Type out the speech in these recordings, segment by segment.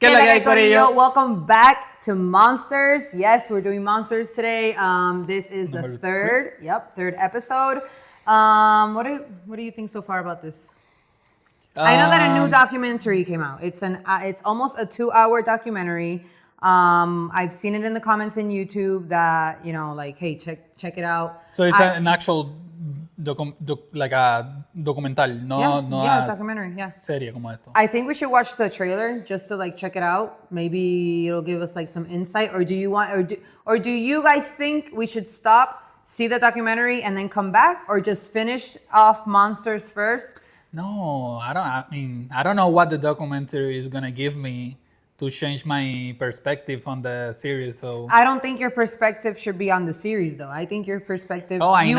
¿Qué la que hay, Corillo? Welcome back to Monsters. Yes, we're doing Monsters today. This is the third episode. What do you think so far about this? I know that a new documentary came out. It's almost a 2-hour documentary. I've seen it in the comments in YouTube that, you know, like, hey, check it out. So it's an actual documental, no documentary, yeah. Serie como esto. I think we should watch the trailer just to like check it out. Maybe it'll give us like some insight. Or do you guys think we should stop, see the documentary, and then come back, or just finish off Monsters first? No, I don't know what the documentary is gonna give me to change my perspective on the series. So I don't think your perspective should be on the series, though. I think your perspective. I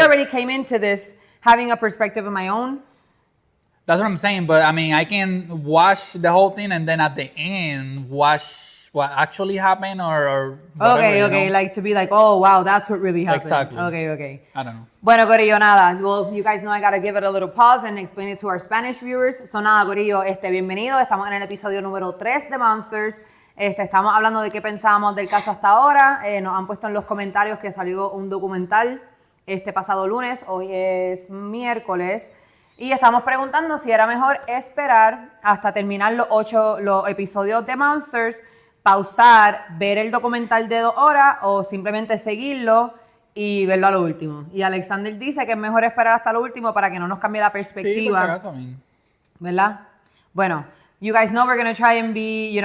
already came into this having a perspective of my own. That's what I'm saying. But I mean, I can watch the whole thing and then at the end watch what actually happened or whatever, Okay, you know? like to be like, oh wow, that's what really happened. Exactly. Okay. I don't know. Bueno, Corillo, nada. Well, you guys know I gotta give it a little pause and explain it to our Spanish viewers. So nada, Corillo, bienvenido. Estamos en el episodio número 3 de Monsters. Estamos hablando de qué pensábamos del caso hasta ahora. Nos han puesto en los comentarios que salió un documental pasado lunes. Hoy es miércoles. Y estamos preguntando si era mejor esperar hasta terminar los episodios de Monsters, pausar, ver el documental de 2 horas o simplemente seguirlo y verlo a lo último. Y Alexander dice que es mejor esperar hasta lo último para que no nos cambie la perspectiva. Sí, por si acaso, ¿verdad? Bueno, you guys know we're going to try and be,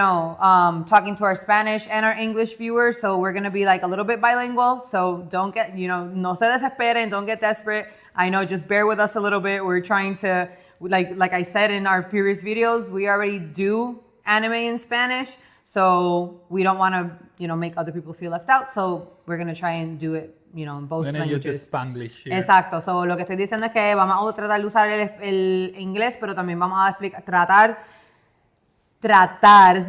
talking to our Spanish and our English viewers, so we're going to be like a little bit bilingual, so don't get, no se desesperen, don't get desperate. I know, just bear with us a little bit. We're trying to, like I said in our previous videos, we already do anime in Spanish, so we don't want to, make other people feel left out, so we're going to try and do it, in both languages. Use the Spanglish here. Exacto. So, lo que estoy diciendo es que vamos a tratar de usar el inglés, pero también vamos a tratar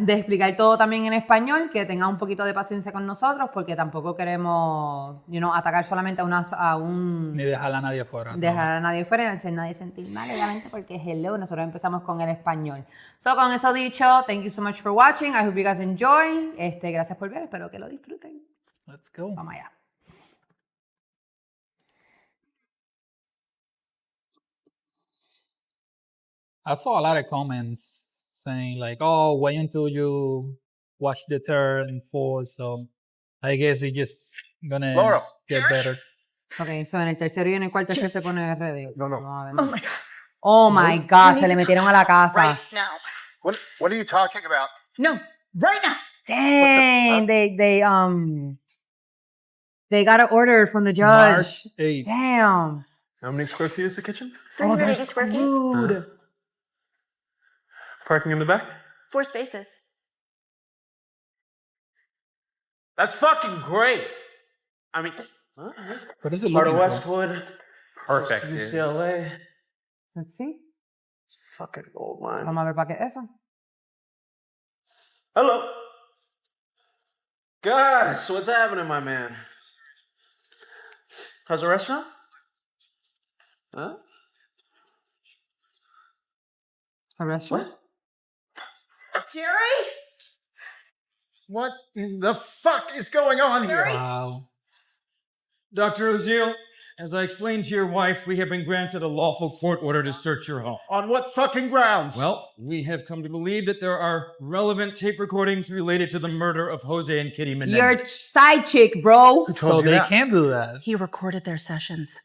de explicar todo también en español, que tengan un poquito de paciencia con nosotros, porque tampoco queremos, atacar solamente a un... Ni dejar a nadie afuera. Dejar a nadie fuera y hacer nadie sentir mal, obviamente, porque hello, nosotros empezamos con el español. So, con eso dicho, thank you so much for watching. I hope you guys enjoy. Gracias por ver, espero que lo disfruten. Let's go. Vamos allá. I saw a lot of comments saying like, oh, wait until you watch the third and fourth. So I guess it's just gonna get better. Ok, so en el tercero y en el cuarto es que se pone ready. No. Oh my God. Oh my God, se le metieron a la casa. Right now. What are you talking about? No, right now. Dang, they got an order from the judge. March 8th. Damn. How many square feet is the kitchen? 380 square feet. Rude. Parking in the back? 4 spaces. That's fucking great. I mean, What is it part looking of for? Westwood. It's perfect, dude. UCLA. Let's see. It's fucking gold mine. Vamos a ver para qué eso. Hello. Guys, what's happening, my man? How's the restaurant? Huh? A restaurant? What? Jerry? What in the fuck is going on here? Wow. Dr. Oziel, as I explained to your wife, we have been granted a lawful court order to search your home. On what fucking grounds? Well, we have come to believe that there are relevant tape recordings related to the murder of Jose and Kitty Menendez. Your side chick, bro. So they can do that. He recorded their sessions.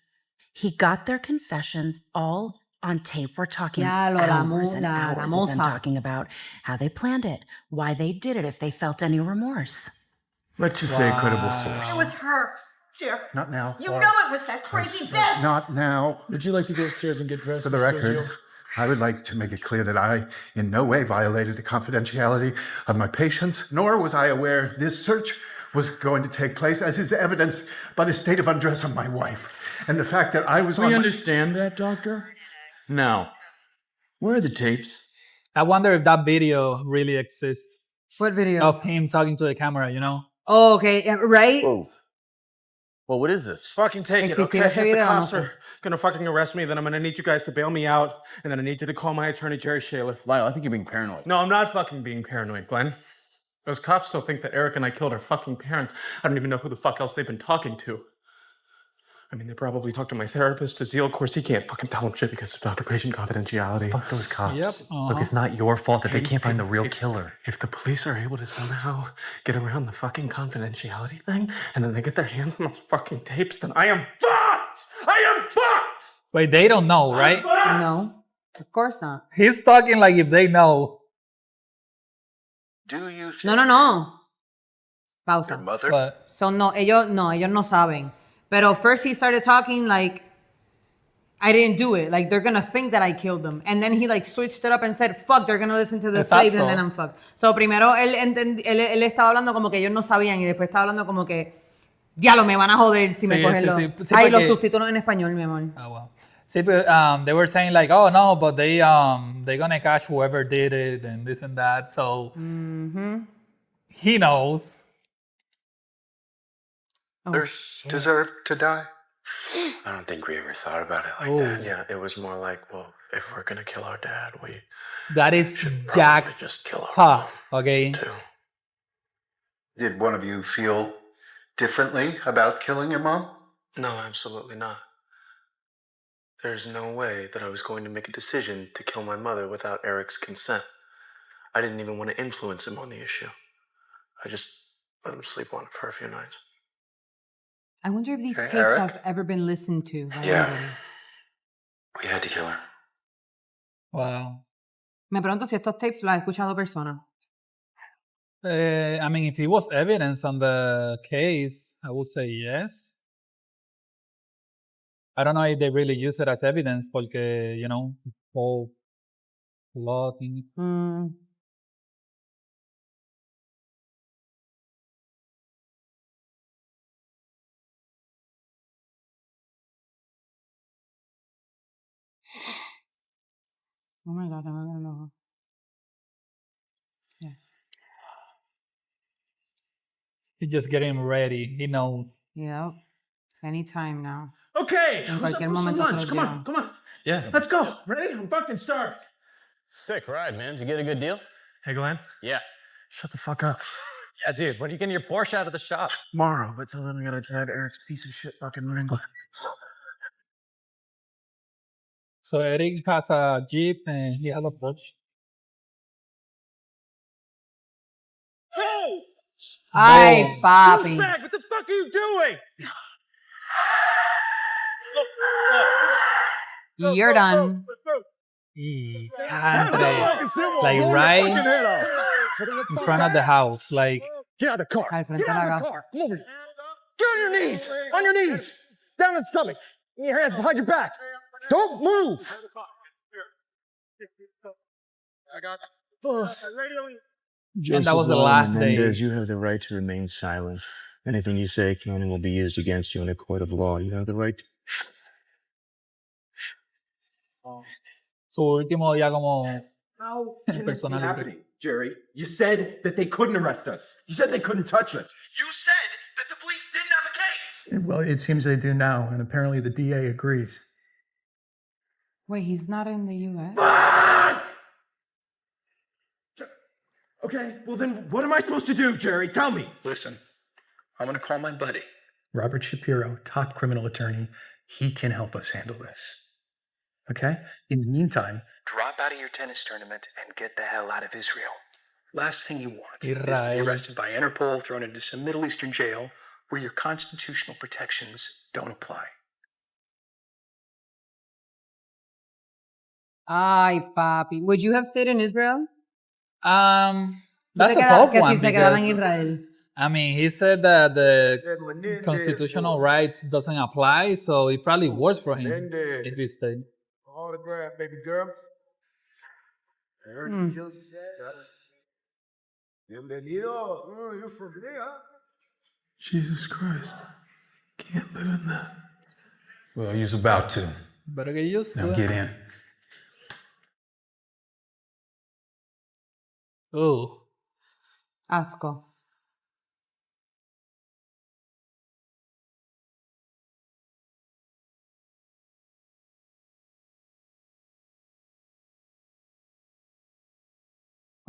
He got their confessions all on tape. We're talking hours and hours of them talking about how they planned it, why they did it, if they felt any remorse. Let's just say credible source. It was her, Jerry. Not now. You know it was that crazy bitch. Not now. Would you like to go upstairs and get dressed? For the record, I would like to make it clear that I in no way violated the confidentiality of my patients, nor was I aware this search was going to take place, as is evidenced by the state of undress of my wife and the fact that I was We understand that, Doctor. Now, where are the tapes? I wonder if that video really exists What video? of him talking to the camera, Oh, okay, right? Whoa. Well, what is this? Fucking take it, Existió okay? ese If the video, cops no sé. are gonna fucking arrest me, then I'm gonna need you guys to bail me out, and then I need you to call my attorney, Jerry Shaler. Lyle, I think you're being paranoid. No, I'm not fucking being paranoid, Glenn. Those cops still think that Erik and I killed our fucking parents. I don't even know who the fuck else they've been talking to. I mean, they probably talked to my therapist, Azil. Of course, he can't fucking tell them shit because of doctor-patient confidentiality. Fuck those cops. Yep. Look, it's not your fault that they can't find the real killer. If the police are able to somehow get around the fucking confidentiality thing, and then they get their hands on those fucking tapes, then I am fucked! I am fucked! Wait, they don't know, right? No, of course not. He's talking like if they know. Do you think No. Pausa. your mother? But So ellos no saben. Pero first he started talking like, I didn't do it. Like, they're gonna think that I killed them. And then he like switched it up and said, fuck, they're gonna listen to the tapes and then I'm fucked. So primero él estaba hablando como que ellos no sabían y después estaba hablando como que, diablo, me van a joder si me cogen los... Sí, Ay, los porque- subtítulos en español, mi amor. oh well. See, but they were saying like, oh no, but they're gonna catch whoever did it and this and that. So he knows. Others deserve to die. I don't think we ever thought about it like that. Yeah, it was more like, well, if we're gonna kill our dad, we That is should Jack probably just kill our Ha. mom, Okay. too. Did one of you feel differently about killing your mom? No, absolutely not. There's no way that I was going to make a decision to kill my mother without Erik's consent. I didn't even want to influence him on the issue. I just let him sleep on it for a few nights. I wonder if these Hey, tapes Erik? have ever been listened to. By Yeah. anybody. We had to kill her. Wow. Me pregunto si estos tapes los ha escuchado personas. I mean, if it was evidence on the case, I would say yes. I don't know if they really use it as evidence porque, you know, whole law thing. Oh my God, I'm gonna know. He's just getting ready. He knows. Yep. Anytime now. Okay, En what's up cualquier for some momento se lunch? los Come on, llevan. come on. Yeah. Let's go. Ready? I'm fucking starved. Sick ride, man. Did you get a good deal? Hey, Glenn. Yeah. Shut the fuck up. Yeah, dude, when are you getting your Porsche out of the shop? Tomorrow, but till then I gotta drive Eric's piece of shit fucking Wrangler. So Erik has a Jeep and he has a Porsche. Hey! Ay, papi. Douchebag, what the fuck are you doing? You're done. Diantre. Like right in front of the house. Like, Get out of the car. Al frente de la casa. Come over here. Get on your knees. On your knees. Down the stomach. Your hands behind your back. Don't move. I got and that was the last day. Menendez, you have the right to remain silent. Anything you say can and will be used against you in a court of law. You have the right to... Su último día como How can this be personality. happening, Jerry? You said that they couldn't arrest us. You said they couldn't touch us. You said that the police didn't have a case. Well, it seems they do now, and apparently the DA agrees. Wait, he's not in the U.S.? Fuck! Okay, well then what am I supposed to do, Jerry? Tell me. Listen, I'm going to call my buddy. Robert Shapiro, top criminal attorney, he can help us handle this. Okay? In the meantime, Drop out of your tennis tournament and get the hell out of Israel. Last thing you want is to be Israel. arrested by Interpol, thrown into some Middle Eastern jail where your constitutional protections don't apply. Ay, papi. Would you have stayed in Israel? That's a Que tough si one se quedaba en because, Israel. I mean, he said that the Menendez, constitutional rights doesn't apply, so it probably works for him Menendez. if he stayed. Autograph, baby girl. I heard you just said that. Bienvenido. Oh, you're from here, huh? Jesus Christ. Can't live in that. Well, he's about to. Better get used to Now it. get in. Ooh. Asco.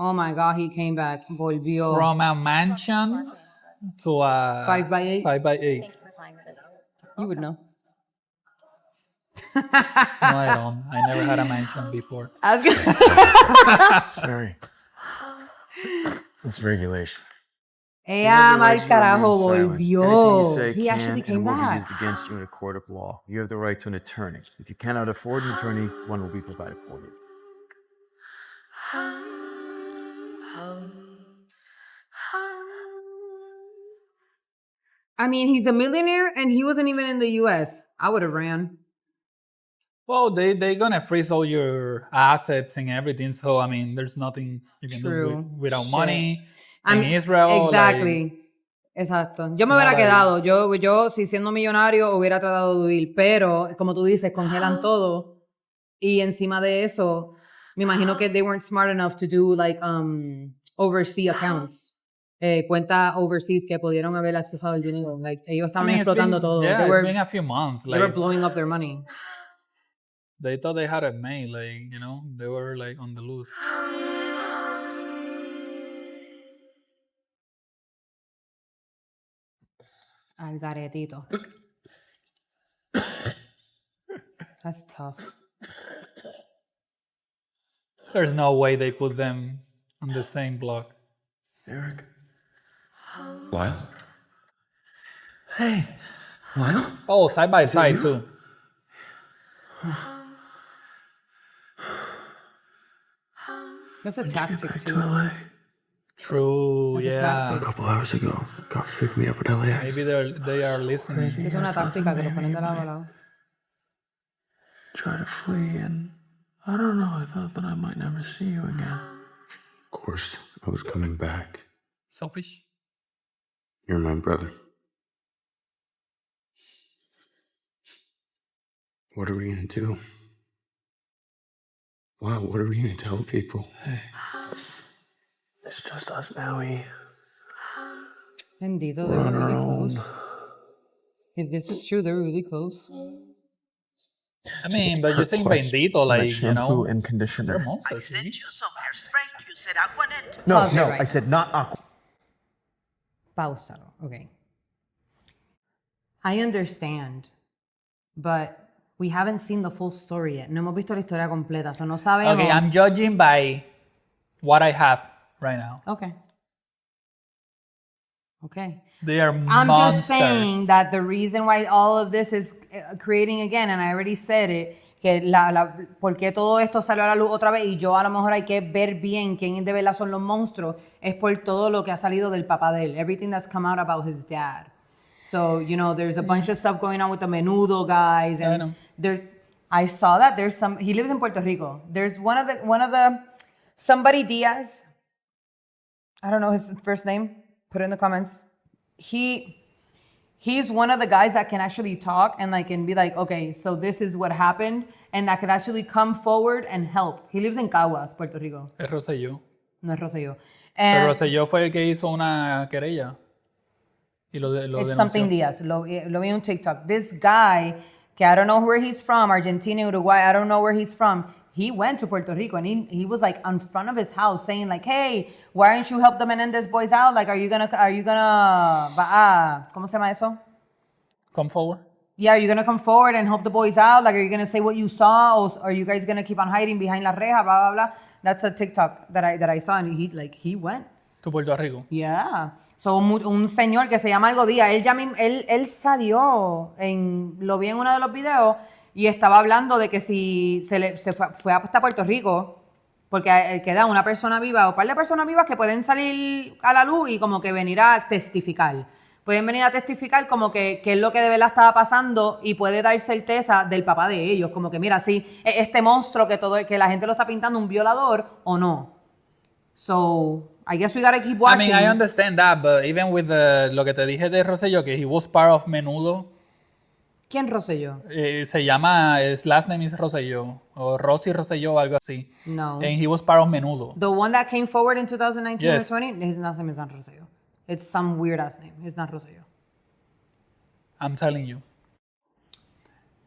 Oh my God, he came back. Volvió. From a mansion to a 5x8? 5x8. You would know. No, I don't. I never had a mansion before. Sorry. It's regulation. Ella, You mal have the right to carajo, remain silent. Anything you volvió. say He actually can came and will be back. used against you in a court of law. You have the right to an attorney. If you cannot afford an attorney, one will be provided for you. I mean, he's a millionaire and he wasn't even in the US. I would have ran. Well, they're gonna freeze all your assets and everything. So I mean, there's nothing you can do without money. In Israel, exactly. Exacto. Yo me hubiera quedado. Yo, si siendo millonario, hubiera tratado de huir. Pero, como tú dices, congelan todo. Y encima de eso, me imagino que they weren't smart enough to do like overseas accounts. Cuenta overseas que pudieron haber accesado el dinero. Like, ellos estaban explotando todo. Yeah, it's been a few months. They were blowing up their money. They thought they had it made. Like, you know, they were like on the loose. Al garetito. That's tough. There's no way they put them on the same block. Erik? Lyle? Hey, Lyle? Oh, side by side too. That's a tactic too. True, yeah. A couple hours ago, the cops picked me up at LAX. Maybe they are listening. Es una táctica que los ponen de lado a lado. Try to flee, and I don't know, I thought that I might never see you again. Of course, I was coming back. Selfish. You're my brother. What are we gonna do? Wow, what are we gonna tell people? Hey, it's just us now, E. Bendito, they were really close. If this is true, they were really close. I mean, but you're saying bendito, like, you know, and conditioner. they're monsters. Sent you some hairspray. You said Aquanet. No, Pause it no, right I said not aqua. Pausalo. Okay. I understand, but we haven't seen the full story yet. No hemos visto la historia completa, so no sabemos. Okay, I'm judging by what I have right now. Okay. Okay. They are I'm monsters. just saying that the reason why all of this is creating again, and I already said it, que por qué todo esto salió a la luz otra vez y yo a lo mejor hay que ver bien quién de verdad son los monstruos, es por todo lo que ha salido del papá de él. Everything that's come out about his dad. So, you know, there's a bunch of stuff going on with the Menudo guys. And I saw that there's some, he lives in Puerto Rico. There's one of the, somebody Diaz, I don't know his first name, put it in the comments. He's one of the guys that can actually talk and like and be like, okay, so this is what happened, and that could actually come forward and help. He lives in Caguas, Puerto Rico. Es Rosselló. No es Rosselló. Pero Rosselló fue el que hizo una querella. Y lo It's denunció. something Diaz. Lo vi en TikTok. This guy, que I don't know where he's from, Argentina, Uruguay, I don't know where he's from. He went to Puerto Rico and he was like in front of his house saying like, hey, why aren't you help the Menendez boys out? Like, are you gonna, ¿cómo se llama eso? Come forward. Yeah, are you gonna come forward and help the boys out? Like, are you gonna say what you saw, or are you guys gonna keep on hiding behind la reja? Blah blah blah. That's a TikTok that I saw, and he went. To Puerto Rico. Yeah. So un señor que se llama algo Díaz, él salió lo vi en uno de los videos y estaba hablando de que si se fue hasta Puerto Rico, porque queda una persona viva o un par de personas vivas que pueden salir a la luz y como que venir a testificar. Pueden venir a testificar como que qué es lo que de verdad estaba pasando y puede dar certeza del papá de ellos. Como que mira, sí, este monstruo que la gente lo está pintando un violador o no. So, I guess we gotta keep watching. I mean, I understand that, but even with lo que te dije de Rosselló, que he was part of Menudo. ¿Quién Rosselló? Se llama, his last name is Rosselló, o Rosy Rosselló, algo así. No. And he was part of Menudo. The one that came forward in 2019 Yes. or 20, his last name is not Rosselló. It's some weird ass name. It's not Rosselló. I'm telling you.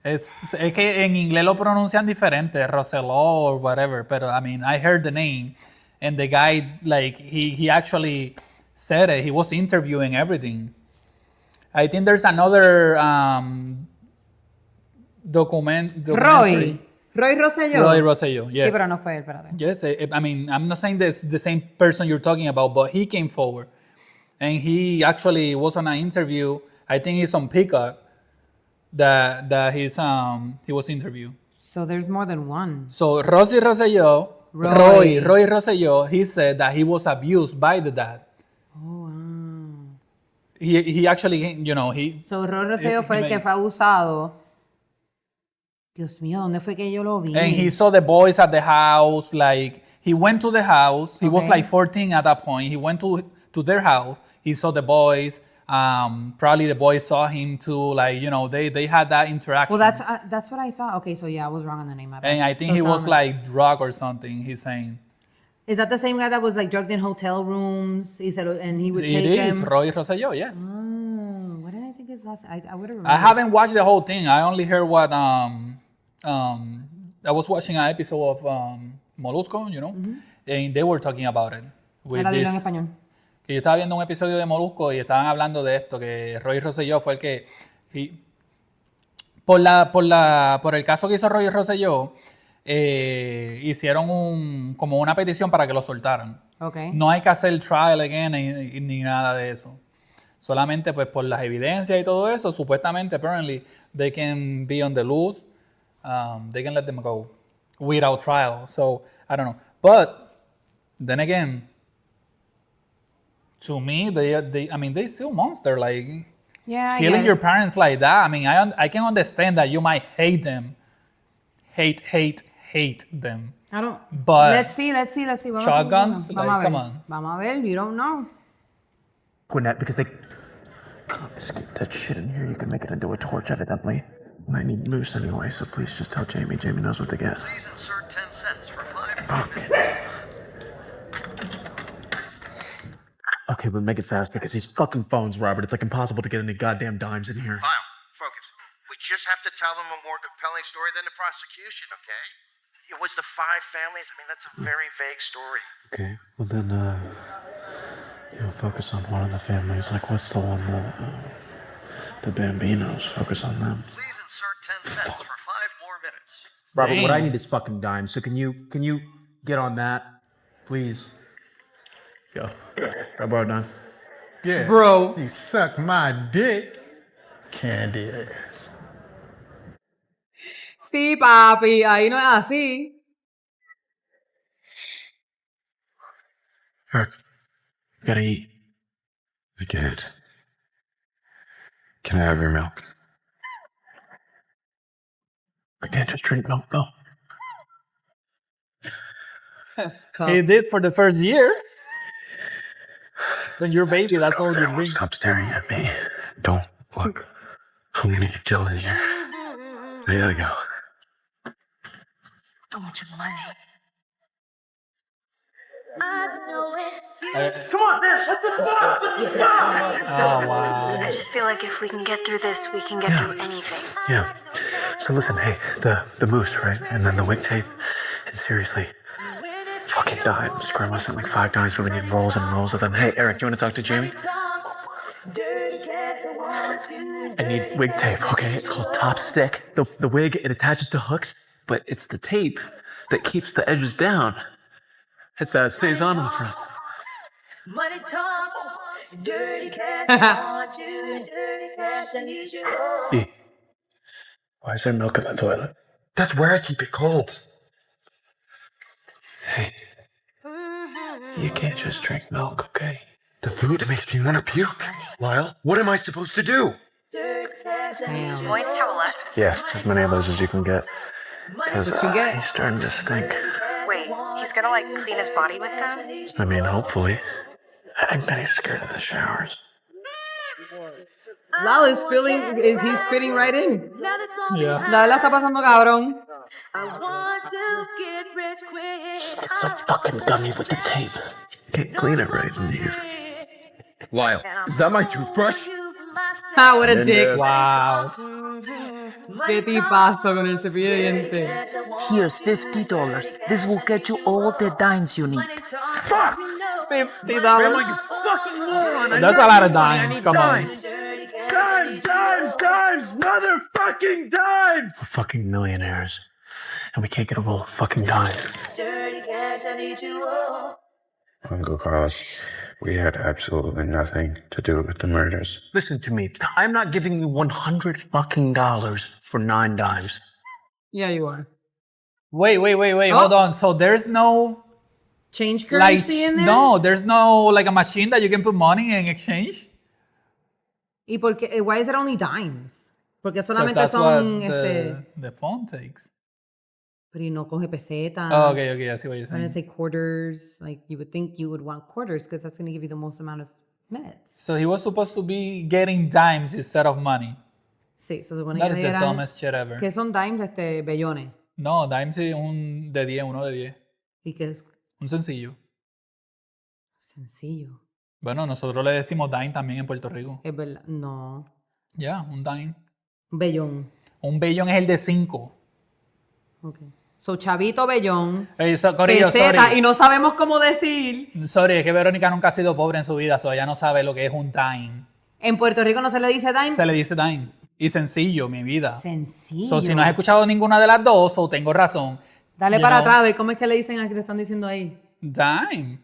Es que en inglés lo pronuncian diferente, Rosselló or whatever, pero I mean, I heard the name And the guy, like, he actually said it. He was interviewing everything. I think there's another documentary. Roy Rosselló. Roy Rosselló, yes. Sí, pero no fue él, espérate. Yes, I mean, I'm not saying this the same person you're talking about, but he came forward. And he actually was on an interview. I think it's on Peacock that he was interviewed. So there's more than one. So Roy Rosselló, he said that he was abused by the dad. Oh, wow. He actually, you know, So Roy Rosselló fue el que fue abusado. Dios mío, ¿dónde fue que yo lo vi? And he saw the boys at the house. Like, he went to the house. He was like 14 at that point. He went to their house. He saw the boys. Probably the boys saw him too. Like, you know, they had that interaction. Well, that's what I thought. Okay, so yeah, I was wrong on the name. And I think he was like drug or something. He's saying. Is that the same guy that was like drugged in hotel rooms? He said, and he would take him. It is Roy Rosselló, yes. Oh, what did I think his last? I would have remembered. I haven't watched the whole thing. I only heard what I was watching an episode of Molusco, you know, and they were talking about it. Ahora dilo en español. Que yo estaba viendo un episodio de Molusco y estaban hablando de esto, que Roy Rosselló fue el que... Por el caso que hizo Roy Rosselló, hicieron como una petición para que lo soltaran. Okay. No hay que hacer trial again ni nada de eso. Solamente pues por las evidencias y todo eso, supuestamente, apparently, they can be on the loose. They can let them go without trial. So, I don't know. But, then again, to me, they still monster. Like, killing your parents like that. I mean, I can understand that you might hate them. Hate them. I don't. But let's see. Vamos shotguns, a come on. Vamos a ver. You don't know. Gwinnett, because they confiscate that shit in here, you can make it into a torch, evidently. I need moose anyway, so please just tell Jamie. Jamie knows what to get. Please insert 10 cents for 5. Fuck. Okay, but make it fast because these fucking phones, Robert. It's like impossible to get any goddamn dimes in here. Lyle, focus. We just have to tell them a more compelling story than the prosecution, okay? It was the 5 families. I mean, that's a very vague story. Okay, well then, focus on one of the families. Like, what's the one the Bambinos? Focus on them. Please insert 10 cents for 5 more minutes. Robert, what I need is fucking dimes. So can you get on that, please? Go. I borrow a dime. Yeah. Bro. He sucked my dick. Candy ass. Sí, papi. Ahí no es así. Eric, gotta eat. I can't. Can I have your milk? I can't just drink milk, though. He did for the first year. When you're a baby, that's all you drink. Stop staring at me. Don't look. I'm gonna get killed in here. I gotta go. I want your money. Come on, man! What the fuck? Oh, wow. I just feel like if we can get through this, we can get through anything. Yeah. So listen, hey, the moose, right? And then the wig tape. And seriously, fucking dimes. Grandma sent like 5 dimes, but we need rolls and rolls of them. Hey, Eric, you want to talk to Jamie? I need wig tape, okay? It's called Top Stick. The wig, it attaches to hooks, but it's the tape that keeps the edges down. It stays on in the front. Money talks, dirty cash, I want you, dirty cash, I need you. E, why is there milk in the toilet? That's where I keep it cold. Hey, you can't just drink milk, okay? The food makes me want to puke. Lyle, what am I supposed to do? Moist towelette. Yeah, as many of those as you can get. Because he's starting to stink. Wait, he's gonna like clean his body with them? I mean, hopefully. I bet he's scared of the showers. Lyle is he's fitting right in. Yeah. La está pasando cabrón. I want to get rich quick. It's a fucking dummy with the tape. Can't clean it right in here. Lyle, is that my toothbrush? Ah, what a dick. Wow. Qué tipazo con el cepillo de dientes. Here's $50. This will get you all the dimes you need. Fuck! $50. I'm like a fucking moron. I That's need a lot of money. I dimes. need Come on. dimes. Dimes, motherfucking dimes! We're fucking millionaires, and we can't get a roll of fucking dimes. Dirty cash, I need you all. Uncle Carlos, we had absolutely nothing to do with the murders. Listen to me. I'm not giving you $100 fucking for 9 dimes. Yeah, you are. Wait. Oh. Hold on. So there's no Change like currency in there. no, there's no like a machine that you can put money in exchange. ¿Y por qué? Why is it only dimes? Porque 'Cause solamente that's son what the phone takes. Pero y no coge peseta. Oh, okay, I see what you're When saying. it's like quarters, like you would think you would want quarters because that's going to give you the most amount of minutes. So he was supposed to be getting dimes instead of money. Sí, se supone That que is le the dieran- dumbest shit ever. ¿Qué son dimes? Bellones. No, dimes es un de 10, uno de 10. ¿Y qué es? Un sencillo. Sencillo. Bueno, nosotros le decimos dime también en Puerto Rico. Es verdad. No. Ya, un dime. Un bellón. Un bellón es el de 5. Ok. So, chavito, bellón. Hey, Corillo, peseta, sorry. y no sabemos cómo decir. Sorry, es que Verónica nunca ha sido pobre en su vida, so ella no sabe lo que es un dime. En Puerto Rico no se le dice dime. Se le dice dime. Y sencillo, mi vida. Sencillo. So, si no has escuchado ninguna de las dos, o tengo razón. Dale you para know. atrás, a ver cómo es que le dicen aquí, le están diciendo ahí. Dime.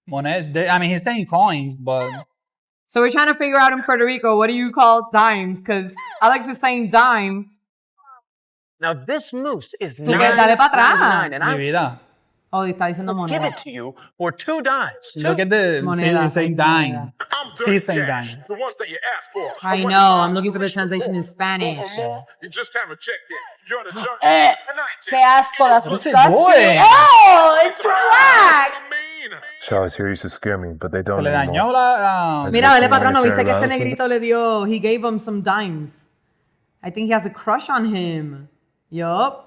Moneda. I mean, he's saying coins, but... So we're trying to figure out in Puerto Rico, what do you call dimes? Because Alex is saying dime. Now this moose is Tú que dale para atrás. $9.99, and Mi I vida. Oh, está diciendo will give moneda. it to you for 2 dimes. Look at the... Moneda, He's saying dime. He's saying dime. The ones that you asked for. I know, I'm looking for the translation in Spanish. You just haven't checked it. You're the junk. And I Qué asco, that's What is he disgusting. doing? Oh, it's black. Showers here used to scare me, but they Se don't le dañó anymore. la... Mira, vele para atrás, ¿no viste que este negrito le dio, he gave him some dimes. I think he has a crush on him. Yup.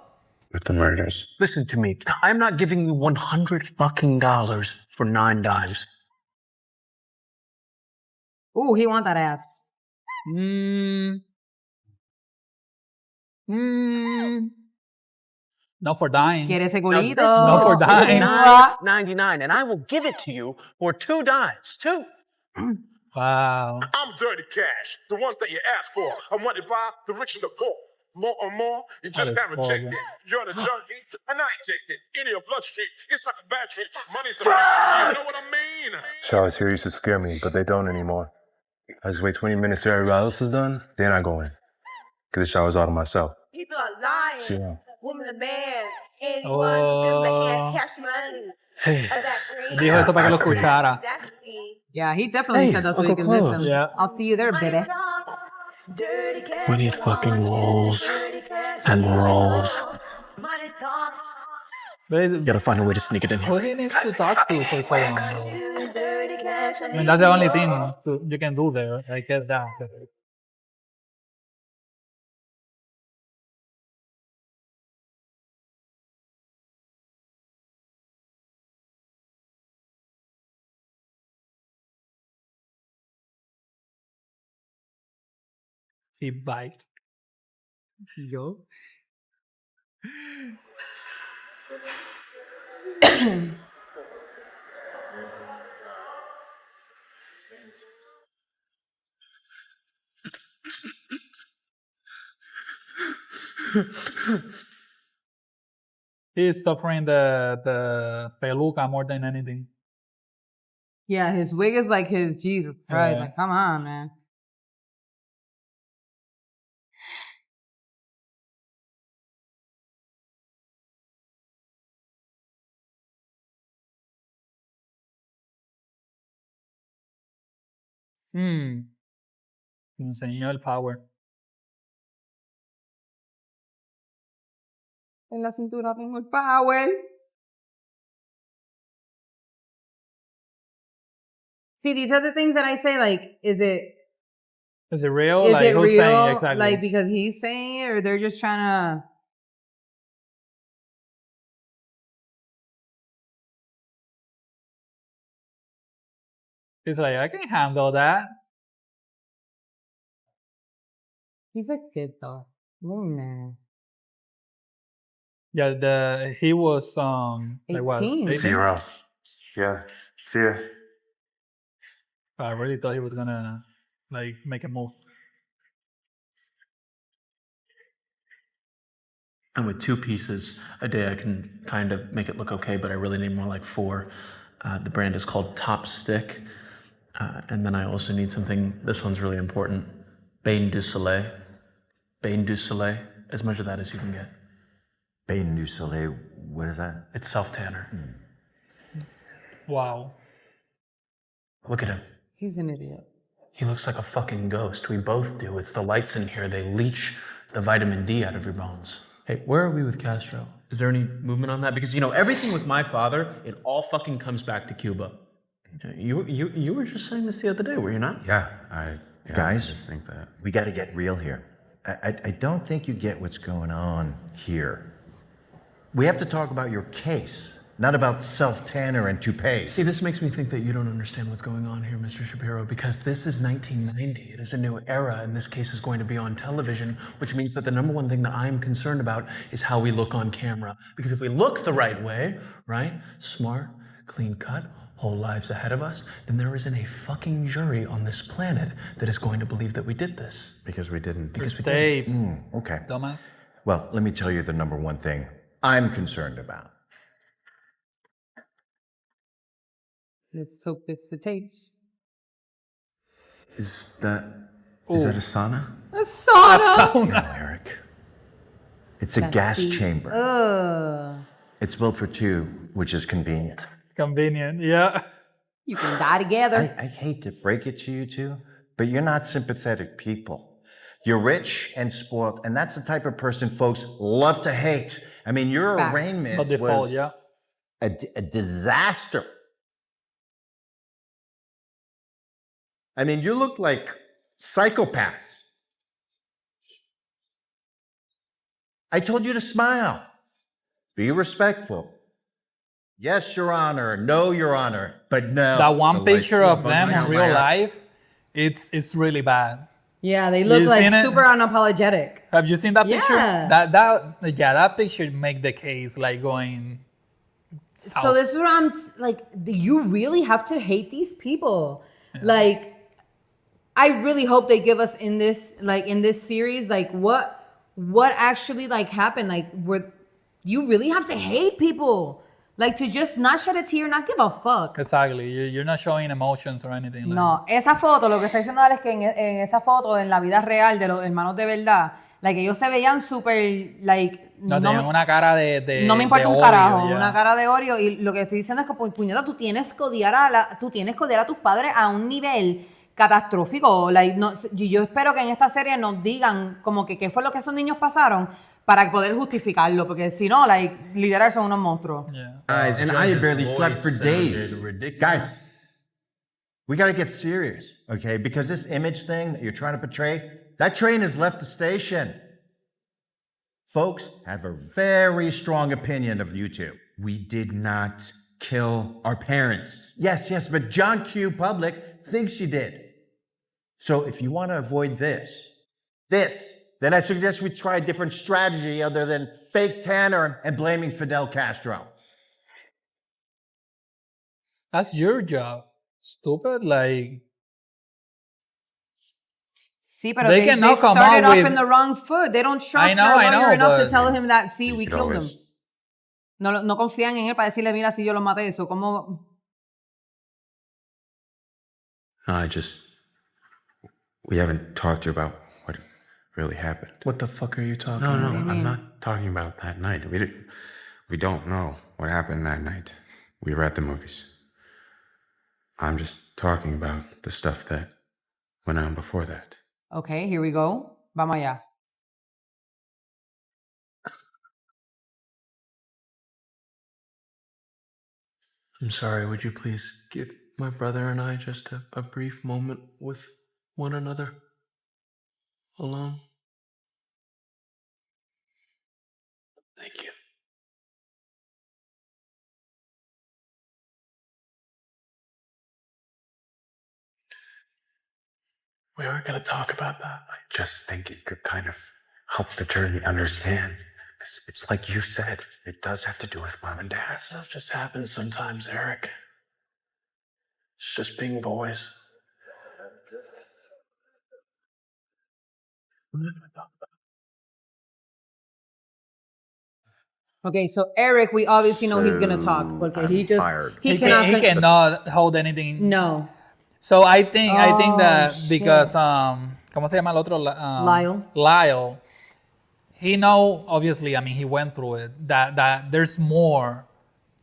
With the murders. Listen to me. I'm not giving you $100 fucking for 9 dimes. Ooh, he want that ass. No for dimes. Quiere ese Now this culito. No for moose is dimes. $9.99, and I will give it to you for 2 dimes. 2. Wow. I'm dirty cash. The ones that you asked for. I wanted by the rich and the poor. More or more, you just is haven't checked horrible. it. You're the junkie, and I inject it into your bloodstream. It's like a battery. Money's the you know what I mean? Showers here used to scare me, but they don't anymore. I just wait 20 minutes till everybody else is done, then I go in. Get the showers all to myself. People are lying. See ya. Woman and man. Anyone Oh. that can't cash money. Hey, Of that green. Dijo eso para que lo escuchara. That's me. Yeah, he definitely Hey, said that's so you Uncle can listen. Carlos. Yeah. I'll see you there, Money baby. talks. Dirty cash. we need fucking rolls Dirty cash. and rolls. Money talks. But Gotta find a way to sneak it in who here. he needs to talk to for so long, though? Dirty cash. I mean, that's the only thing you can do there. I guess that. He bites. Yo. He is suffering the peluca more than anything. Yeah, his wig is like his Jesus Christ. Yeah. Like, come on, man. Me enseñó el power. En la cintura tengo el power. See, these are the things that I say, like, is it real? Is like, it who's real? saying exactly? Like, because he's saying it, or they're just trying to... He's like, I can handle that. He's a kid though. Nah. Yeah, he was like what? 18. 18? Zero. Yeah. See ya. I really thought he was gonna like make a move. And with 2 pieces a day, I can kind of make it look okay, but I really need more like 4. The brand is called Top Stick. And then I also need something, this one's really important, Bain du Soleil. Bain du Soleil, as much of that as you can get. Bain du Soleil, what is that? It's self-tanner. Wow. Look at him. He's an idiot. He looks like a fucking ghost. We both do. It's the lights in here. They leach the vitamin D out of your bones. Hey, where are we with Castro? Is there any movement on that? Because, you know, everything with my father, it all fucking comes back to Cuba. You were just saying this the other day, were you not? Yeah, guys, I just think that. we got to get real here. I don't think you get what's going on here. We have to talk about your case, not about self-tanner and toupees. See, this makes me think that you don't understand what's going on here, Mr. Shapiro, because this is 1990. It is a new era, and this case is going to be on television, which means that the number one thing that I'm concerned about is how we look on camera. Because if we look the right way, right, smart, clean cut, whole lives ahead of us, then there isn't a fucking jury on this planet that is going to believe that we did this. Because we didn't. There's tapes. Okay. Dumbass. Well, let me tell you the number one thing I'm concerned about. Let's hope it's the tapes. Is that a sauna? A sauna. No, Erik. It's a gas chamber. It's built for 2, which is convenient. Convenient, yeah. You can die together. I hate to break it to you two, but you're not sympathetic people. You're rich and spoiled, and that's the type of person folks love to hate. I mean, your Facts. arraignment By default, was yeah. a disaster. I mean, you look like psychopaths. I told you to smile. Be respectful. Yes, Your Honor. No, Your Honor. But no. That one The picture lights of go them up in on real my- life, it's really bad. Yeah, they look You like seen it? super unapologetic. Have you seen that picture? Yeah. That picture make the case like going south. So this is what I'm like. You really have to hate these people. Yeah. Like, I really hope they give us in this series like what actually like happened. Like, you really have to hate people. Like, to just not shed a tear, not give a fuck. Exactly. You're not showing emotions or anything. No, esa foto, lo que está diciendo es que en esa foto, en la vida real de los hermanos de verdad, like, ellos se veían súper, like... No, tenían una cara de no me importa un odio, carajo, yeah. una cara de odio. Y lo que estoy diciendo es que, puñeta, tú tienes que odiar a tus padres a un nivel catastrófico. Like, no, yo espero que en esta serie nos digan como que qué fue lo que esos niños pasaron para poder justificarlo, porque si no, like, literal son unos monstruos. Yeah. Guys, and I had barely slept for days. Guys, we got to get serious, okay? Because this image thing that you're trying to portray, that train has left the station. Folks have a very strong opinion of you two. We did not kill our parents. Yes, but John Q. Public thinks you did. So if you want to avoid this, then I suggest we try a different strategy other than fake Tanner and blaming Fidel Castro. That's your job. Stupid, like... Sí, pero They they cannot come started out off with- in the wrong foot. They don't trust I know, their lawyer enough to but- tell him that, see, we could killed always- them. No confían en él para decirle, mira, si yo lo maté, eso, ¿cómo? No, we haven't talked to you about what really happened. What the fuck are you talking No, about? I'm not talking about that night. We don't know what happened that night. We were at the movies. I'm just talking about the stuff that went on before that. Okay, here we go. Vamos allá. I'm sorry, would you please give my brother and I just a brief moment with one another? Alone? Thank you. We aren't going to talk about that. I just think it could kind of help the attorney understand. Because it's like you said, it does have to do with mom and dad. That stuff just happens sometimes, Erik. It's just being boys. We're not gonna talk about Okay, so Erik, we obviously know he's gonna talk. Okay, he just fired. he He cannot. cannot hold anything. No, So I think that shit. because ¿cómo se llama el otro? Lyle. Lyle. He know, obviously, I mean, he went through it, that there's more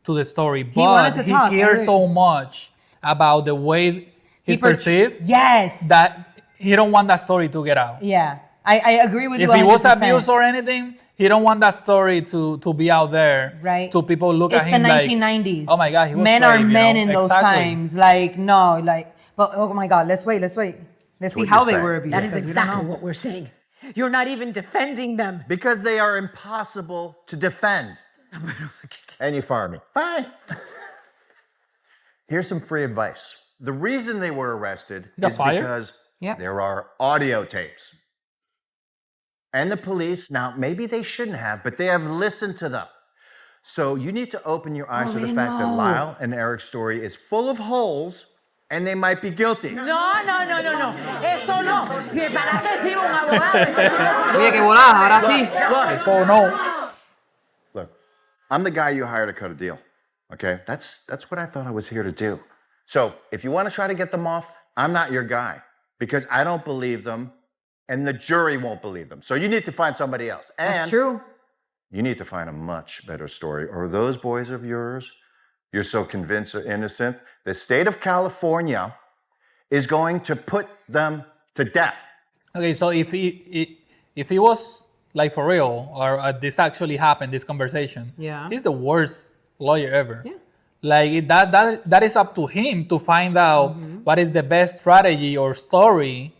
to the story, wanted but to he talk, cares Erik. so much about the way he's perceived Yes. that he don't want that story to get out. Yeah, I agree with you. If he was 100%. abused or anything, he don't want that story to be out there. Right. To people look It's at him the like, 1990s. oh my God, he was men slave, are you men know? in those Exactly. times. Like no, like but oh my God, let's wait. Let's see what how you're they saying. were abused. That is 'cause we don't exactly know. what we're saying. You're not even defending them. Because they are impossible to defend. And you fire me. Fine. Here's some free advice. The reason they were arrested got is fired? because Yep. there are audio tapes. And the police, now maybe they shouldn't have, but they have listened to them. So you need to open your eyes to the they fact that know. Lyle and Eric's story is full of holes and they might be guilty. No. Esto no. Que ¿para qué sirve un abogado? Oye, qué volada, ahora sí. Look, So no. look, I'm the guy you hired to cut a deal. Okay? That's what I thought I was here to do. So if you want to try to get them off, I'm not your guy because I don't believe them and the jury won't believe them. So you need to find somebody else. And That's true. you need to find a much better story, or those boys of yours you're so convinced are innocent, the state of California is going to put them to death. Okay, so if he was like for real, or this actually happened, this conversation, Yeah. he's the worst lawyer ever. Yeah. Like that is up to him to find out Mm-hmm. what is the best strategy or story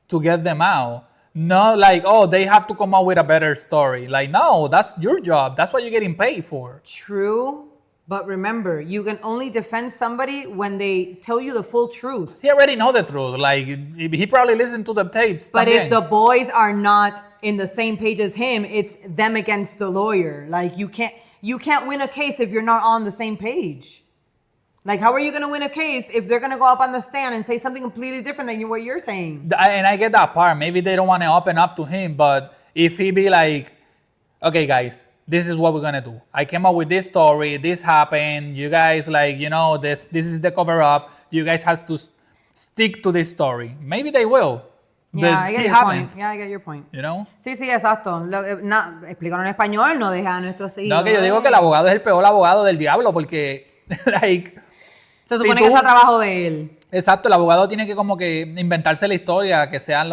to get them out. Not like, oh, they have to come up with a better story. Like, no, that's your job. That's what you're getting paid for. True, but remember, you can only defend somebody when they tell you the full truth. He already know the truth. Like, he probably listened to the tapes. But también. if the boys are not in the same page as him, it's them against the lawyer. Like you can't win a case if you're not on the same page. Like how are you going to win a case if they're going to go up on the stand and say something completely different than what you're saying? And I get that part. Maybe they don't want to open up to him, but if he be like, okay, guys, this is what we're gonna do. I came up with this story. This happened. You guys, like, you know, this is the cover up. You guys have to stick to this story. Maybe they will. Yeah, but I get he your haven't. point. Yeah, I get your point. You know? Sí, exacto. Explícalo en español, no deja a nuestros seguidores. No, que yo digo que el abogado es el peor abogado del diablo porque, like, se supone que es el trabajo de él. Exacto, el abogado tiene que como que inventarse la historia, que sea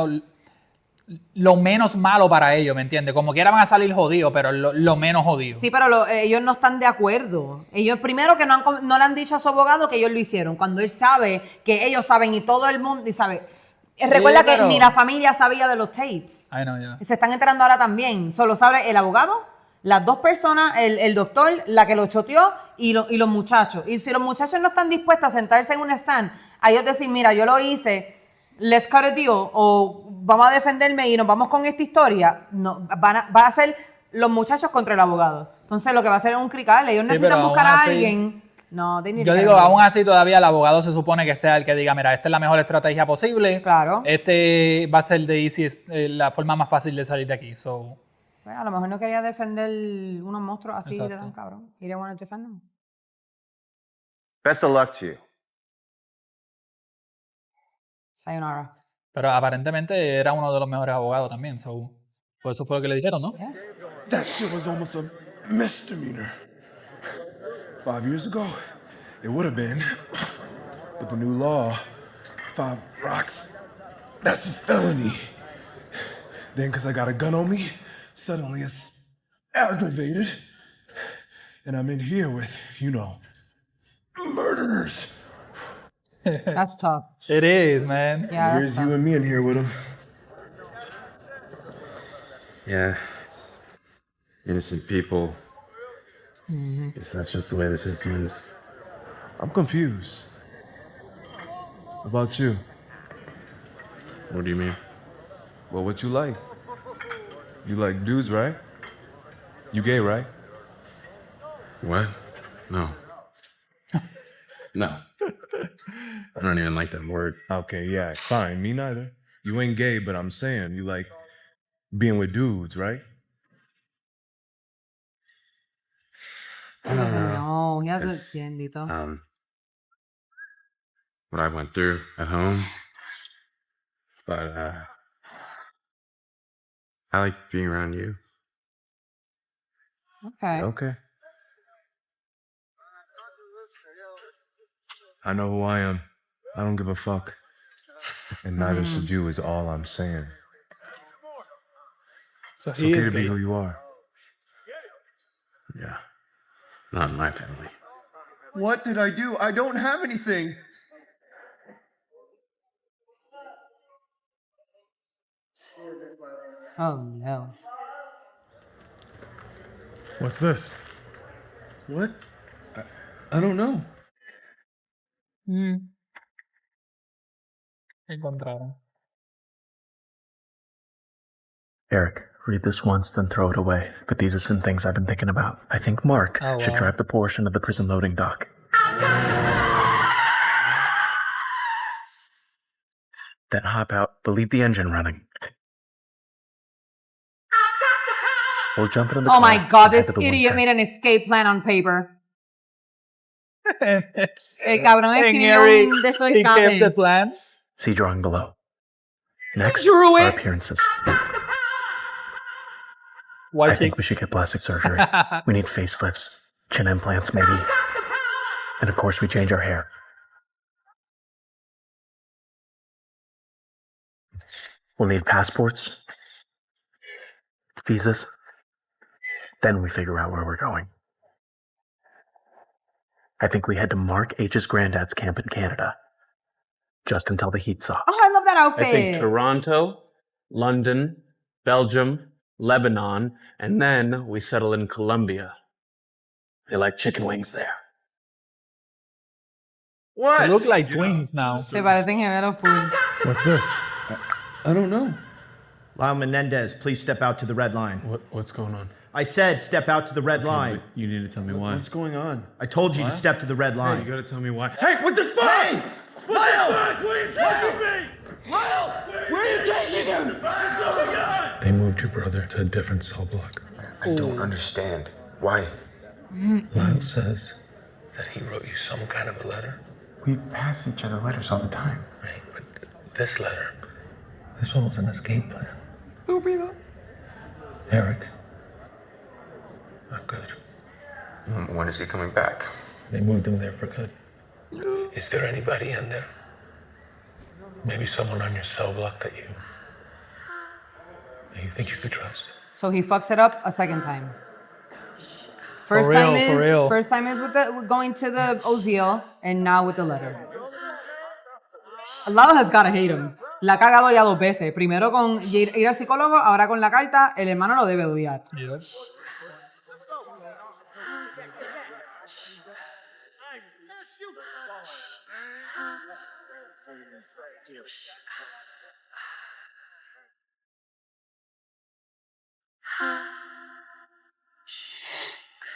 lo menos malo para ellos, ¿me entiendes? Como quiera van a salir jodidos, pero lo menos jodidos. Sí, pero ellos no están de acuerdo. Ellos primero que no le han dicho a su abogado que ellos lo hicieron, cuando él sabe que ellos saben y todo el mundo y sabe. Recuerda que ni la familia sabía de los tapes. I know, yeah. Se están enterando ahora también. Solo sabe el abogado, las dos personas, el doctor, la que lo choteó y los muchachos. Y si los muchachos no están dispuestos a sentarse en un stand, a ellos decir, mira, yo lo hice, let's cut a deal, o vamos a defenderme y nos vamos con esta historia, no, va a ser los muchachos contra el abogado. Entonces lo que va a hacer es un crical. Ellos necesitan buscar a alguien. No, yo digo, aún así todavía el abogado se supone que sea el que diga, mira, esta es la mejor estrategia posible. Claro. Este va a ser la forma más fácil de salir de aquí. So. Pues a lo mejor no quería defender unos monstruos así de Exacto. tan cabrón. He didn't want to defend them. Best of luck to you. Sayonara. Pero aparentemente era uno de los mejores abogados también. So. Por eso fue lo que le dijeron, ¿no? Yeah. That shit was almost a misdemeanor. 5 years ago, it would have been. But the new law, 5 rocks, that's a felony. Then, because I got a gun on me, suddenly it's aggravated. And I'm in here with, murderers. That's tough. It is, man. Yeah, Here's you and me in here with them. Yeah, it's innocent people. Guess that's just the way the system is. I'm confused. About you. What do you mean? Well, what you like? You like dudes, right? You gay, right? What? No. No. I don't even like that word. Okay, yeah, fine. Me neither. You ain't gay, but I'm saying you like being with dudes, right? He doesn't know. He hasn't It's, seen Lito. what I went through at home. But I like being around you. Okay. Okay. I know who I am. I don't give a fuck. And neither should you, is all I'm saying. So It's he okay is to be gay. who you are. Yeah. Not in my family. What did I do? I don't have anything. Oh no. What's this? What? I don't know. Encontraron. Eric, read this once, then throw it away. But these are some things I've been thinking about. I think Mark should drive the portion of the prison loading dock. Then hop out, but leave the engine running. We'll jump into the car. Oh my god, and head this to the idiot winter. made an escape plan on paper. El cabrón escribió un de estos he kept the escapes. plans. See drawing below. Next, drew our it. appearances. White I think we chicks. should get plastic surgery. We need facelifts, chin implants maybe. And of course, we change our hair. We'll need passports, visas. Then we figure out where we're going. I think we head to Mark H's granddad's camp in Canada. Just until the heat's off. Oh, I love that outfit. I think Toronto, London, Belgium, Lebanon, and then we settle in Colombia. They like chicken wings there. They look like twins now. Se parecen gemelos full. What's this? I don't know. Lyle Menendez, please step out to the red line. What's going on? I said step out to the red line. You need to tell me why. What's going on? I told you to step to the red line. You gotta tell me why. Hey, what the fuck? Hey! Lyle! Where are you taking me? Lyle! Where are you taking him? They moved your brother to a different cell block. I don't understand. Why? Lyle says that he wrote you some kind of a letter. We pass each other letters all the time. Right, but this letter, this one was an escape plan. Erik. Not good. When is he coming back? They moved him there for good. Is there anybody in there? Maybe someone on your cell block that you think you could trust? So he fucks it up a second time. For real. First time is with going to the Ozil, and now with the letter. Lyle has gotta hate him. La ha cagado ya 2 veces. Primero con ir al psicólogo, ahora con la carta. El hermano lo debe odiar. Yep.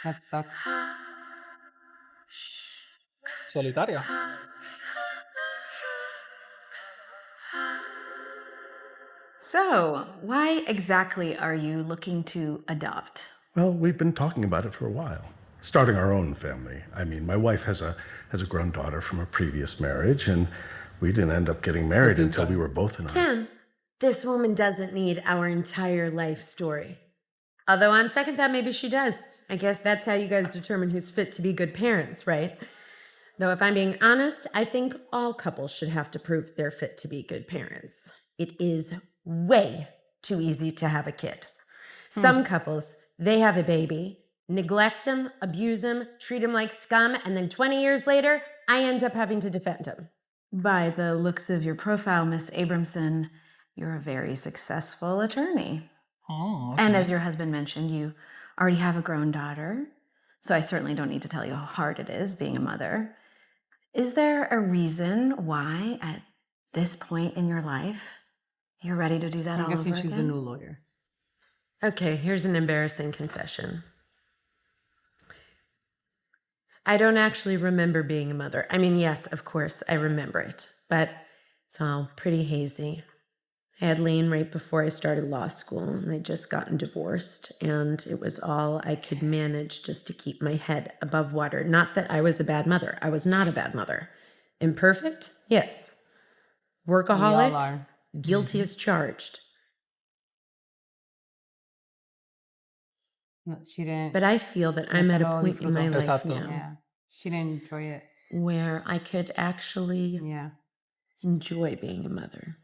That sucks. Solitaria. So, why exactly are you looking to adopt? Well, we've been talking about it for a while. Starting our own family. I mean, my wife has a grown daughter from a previous marriage, and we didn't end up getting married until we were both in our... Tim, this woman doesn't need our entire life story. Although on second thought, maybe she does. I guess that's how you guys determine who's fit to be good parents, right? Though if I'm being honest, I think all couples should have to prove they're fit to be good parents. It is way too easy to have a kid. Some couples, they have a baby, neglect him, abuse him, treat him like scum, and then 20 years later, I end up having to defend him. By the looks of your profile, Miss Abramson, you're a very successful attorney. Oh, okay. And as your husband mentioned, you already have a grown daughter, so I certainly don't need to tell you how hard it is being a mother. Is there a reason why, at this point in your life, You're ready to do that I'm all guessing over she's the again? new lawyer. Okay, here's an embarrassing confession. I don't actually remember being a mother. I mean, yes, of course, I remember it, but it's all pretty hazy. I had Lane right before I started law school, and I'd just gotten divorced, and it was all I could manage just to keep my head above water. Not that I was a bad mother. I was not a bad mother. Imperfect? Yes. We all Workaholic? are. Guilty as charged. No, she didn't. But I feel that I'm at a point in my life Exacto. now Yeah. She didn't enjoy it. where I could actually enjoy being a mother,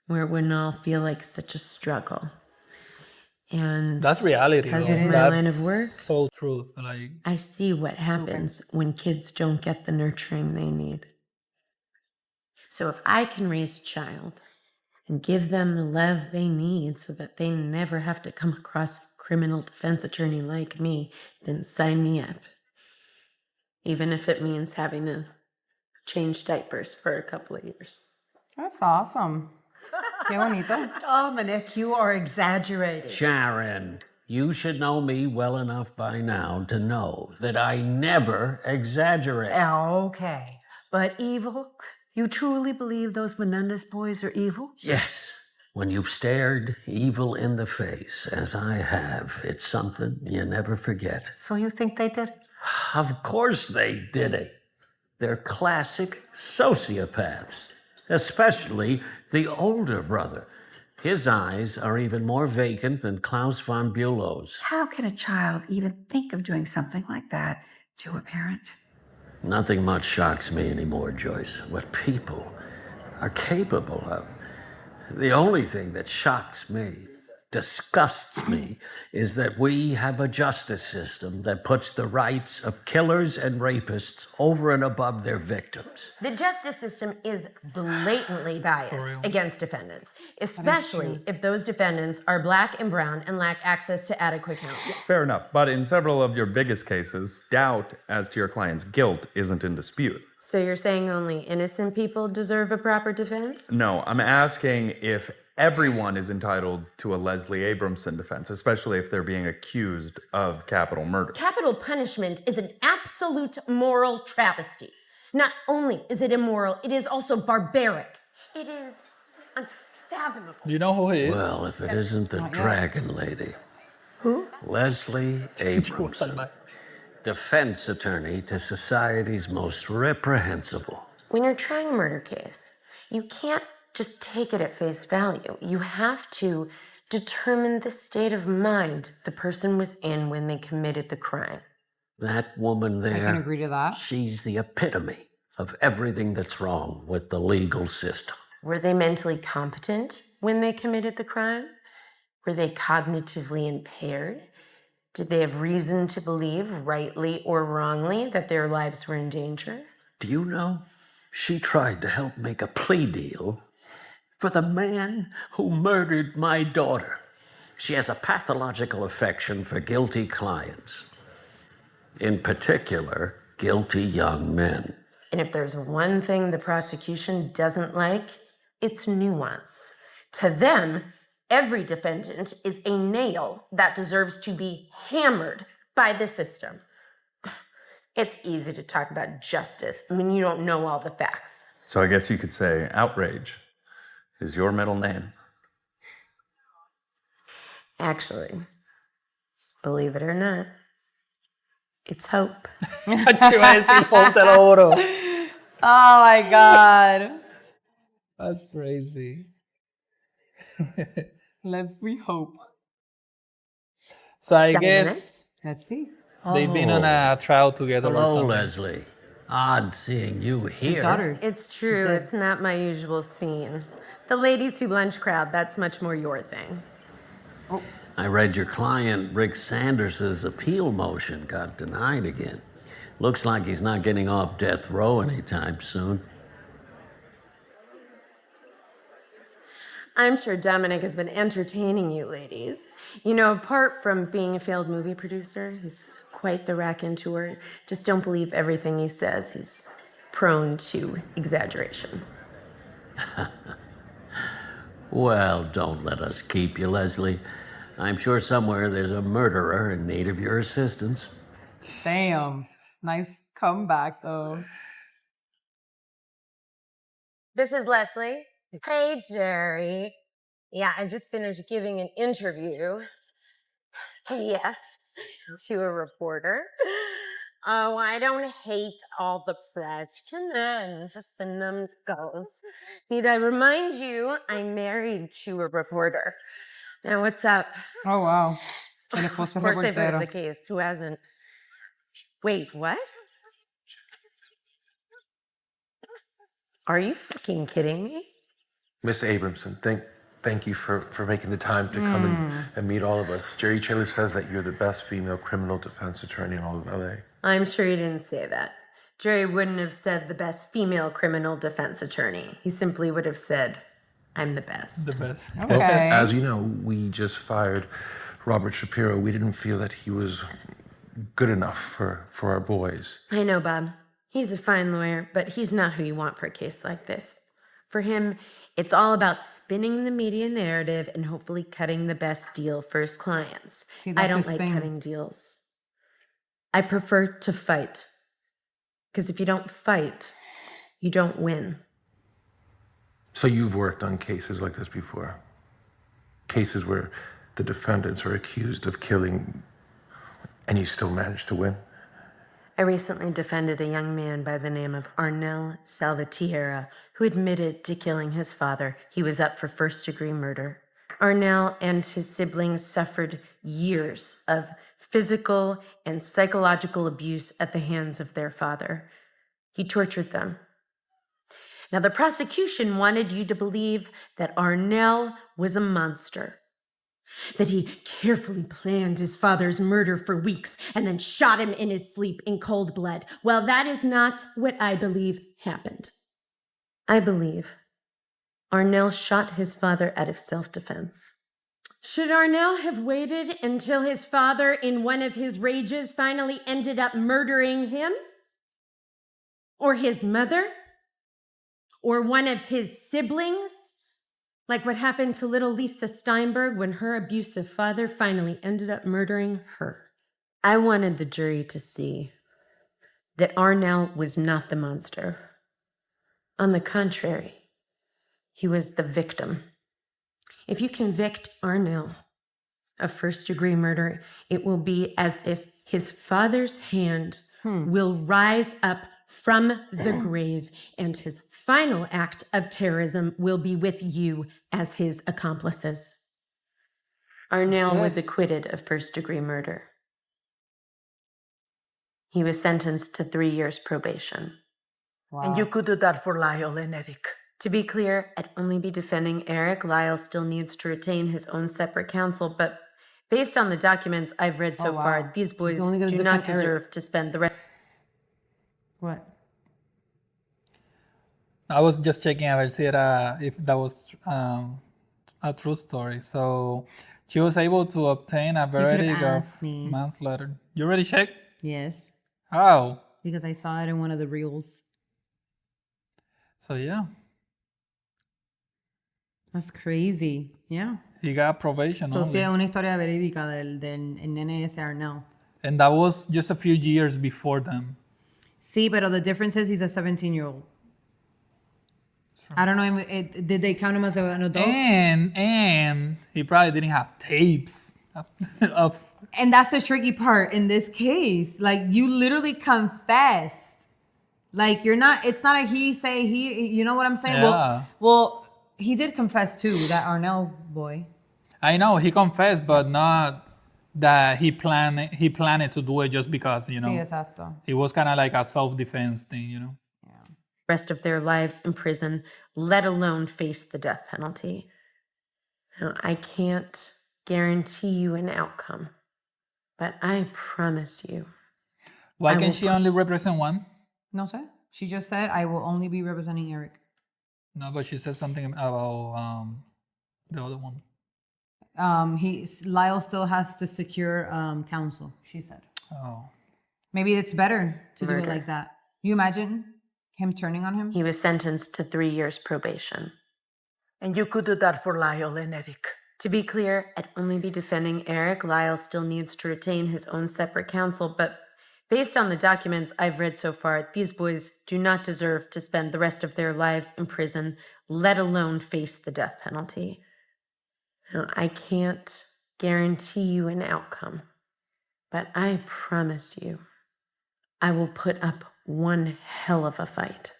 where it wouldn't all feel like such a struggle. And That's reality. because Though. of my That's line of work, so true. Like, I see what happens when kids don't get the nurturing they need. So if I can raise a child and give them the love they need so that they never have to come across a criminal defense attorney like me, then sign me up. Even if it means having to change diapers for a couple of years. That's awesome. Qué bonito. Dominic, you are exaggerating. Sharon, you should know me well enough by now to know that I never exaggerate. Okay, but evil? You truly believe those Menendez boys are evil? Yes, when you've stared evil in the face, as I have, it's something you never forget. So you think they did it? Of course they did it. They're classic sociopaths, especially the older brother. His eyes are even more vacant than Klaus von Bülow's. How can a child even think of doing something like that to a parent? Nothing much shocks me anymore, Joyce. What people are capable of. The only thing that shocks me, disgusts me, is that we have a justice system that puts the rights of killers and rapists over and above their victims. The justice system is blatantly biased against defendants, especially if those defendants are Black and brown and lack access to adequate counsel. Fair enough, but in several of your biggest cases, doubt as to your client's guilt isn't in dispute. So you're saying only innocent people deserve a proper defense? No, I'm asking if everyone is entitled to a Leslie Abramson defense, especially if they're being accused of capital murder. Capital punishment is an absolute moral travesty. Not only is it immoral, it is also barbaric. It is unfathomable. Do you know who he is? Well, if it isn't the Dragon Lady. Who? Leslie Abramson, defense attorney to society's most reprehensible. When you're trying a murder case, you can't just take it at face value. You have to determine the state of mind the person was in when they committed the crime. That woman there, I can agree to that. she's the epitome of everything that's wrong with the legal system. Were they mentally competent when they committed the crime? Were they cognitively impaired? Did they have reason to believe, rightly or wrongly, that their lives were in danger? Do you know, she tried to help make a plea deal for the man who murdered my daughter. She has a pathological affection for guilty clients. In particular, guilty young men. And if there's one thing the prosecution doesn't like, it's nuance. To them, every defendant is a nail that deserves to be hammered by the system. It's easy to talk about justice. I mean, you don't know all the facts. So I guess you could say outrage is your middle name. Actually, believe it or not, it's hope. Yo iba a decir Hope, te lo juro. Oh my God. That's crazy. Let's we hope. So I guess Let's see. they've been on a trial together or Hello, something. Leslie. Odd seeing you here. It's true, it's not my usual scene. The ladies who lunch crowd, that's much more your thing. I read your client, Rick Sanders's appeal motion got denied again. Looks like he's not getting off death row anytime soon. I'm sure Dominic has been entertaining you ladies. You know, apart from being a failed movie producer, he's quite the raconteur. Just don't believe everything he says. He's prone to exaggeration. Well, don't let us keep you, Leslie. I'm sure somewhere there's a murderer in need of your assistance. Damn. Nice comeback, though. This is Leslie. Hey, Jerry. Yeah, I just finished giving an interview. Yes, to a reporter. Oh, I don't hate all the press. Come on, just the numbskulls. Need I remind you, I'm married to a reporter. Now, what's up? Oh, wow. El Of esposo course I've heard of reportero. the case. Who hasn't? Wait, what? Are you fucking kidding me? Miss Abramson, thank you for making the time to come and meet all of us. Jerry Chaler says that you're the best female criminal defense attorney in all of LA. I'm sure he didn't say that. Jerry wouldn't have said the best female criminal defense attorney. He simply would have said, I'm the best. The best. Okay. Well, as you know, we just fired Robert Shapiro. We didn't feel that he was good enough for our boys. I know, Bob. He's a fine lawyer, but he's not who you want for a case like this. For him, it's all about spinning the media narrative and hopefully cutting the best deal for his clients. See, I that's don't his like thing. cutting deals. I prefer to fight. Because if you don't fight, you don't win. So you've worked on cases like this before? Cases where the defendants are accused of killing and you still manage to win? I recently defended a young man by the name of Arnel Salvatierra, who admitted to killing his father. He was up for first-degree murder. Arnel and his siblings suffered years of physical and psychological abuse at the hands of their father. He tortured them. Now, the prosecution wanted you to believe that Arnel was a monster, that he carefully planned his father's murder for weeks and then shot him in his sleep in cold blood. Well, that is not what I believe happened. I believe Arnel shot his father out of self-defense. Should Arnel have waited until his father, in one of his rages, finally ended up murdering him? Or his mother? Or one of his siblings? Like what happened to little Lisa Steinberg when her abusive father finally ended up murdering her. I wanted the jury to see that Arnel was not the monster. On the contrary, he was the victim. If you convict Arnel of first-degree murder, it will be as if his father's hand will rise up from the grave, and his final act of terrorism will be with you as his accomplices. Arnel was acquitted of first-degree murder. He was sentenced to 3 years probation. Wow. And you could do that for Lyle and Erik. To be clear, I'd only be defending Erik. Lyle still needs to retain his own separate counsel, but based on the documents I've read so far, these boys do not deserve to spend the rest. What? I was just checking a ver si era, if that was a true story. So she was able to obtain a verdict of manslaughter. You already checked? Yes. How? Because I saw it in one of the reels. So yeah. That's crazy. Yeah. He got probation So only. sí, es una historia verídica del nene ese Arnel. And that was just a few years before them. Sí, pero the difference is he's a 17-year-old. I don't know, did they count him as an adult? And he probably didn't have tapes of. And that's the tricky part in this case. Like, you literally confessed. Like, you're not, it's not a he say he, you know what I'm saying? Yeah. Well, he did confess too, that Arnel boy. I know, he confessed, but not that he planned to do it just because, you know. Sí, exacto. It was kind of like a self-defense thing, you know. Rest of their lives in prison, let alone face the death penalty. Now, I can't guarantee you an outcome, but I promise you. Why can she only represent one? No sé. She just said, I will only be representing Erik. No, but she said something about the other one. Lyle still has to secure counsel, she said. Oh. Maybe it's better to do it like that. You imagine him turning on him? He was sentenced to 3 years probation. And you could do that for Lyle and Erik. To be clear, I'd only be defending Erik. Lyle still needs to retain his own separate counsel, but based on the documents I've read so far, these boys do not deserve to spend the rest of their lives in prison, let alone face the death penalty. Now, I can't guarantee you an outcome, but I promise you, I will put up one hell of a fight.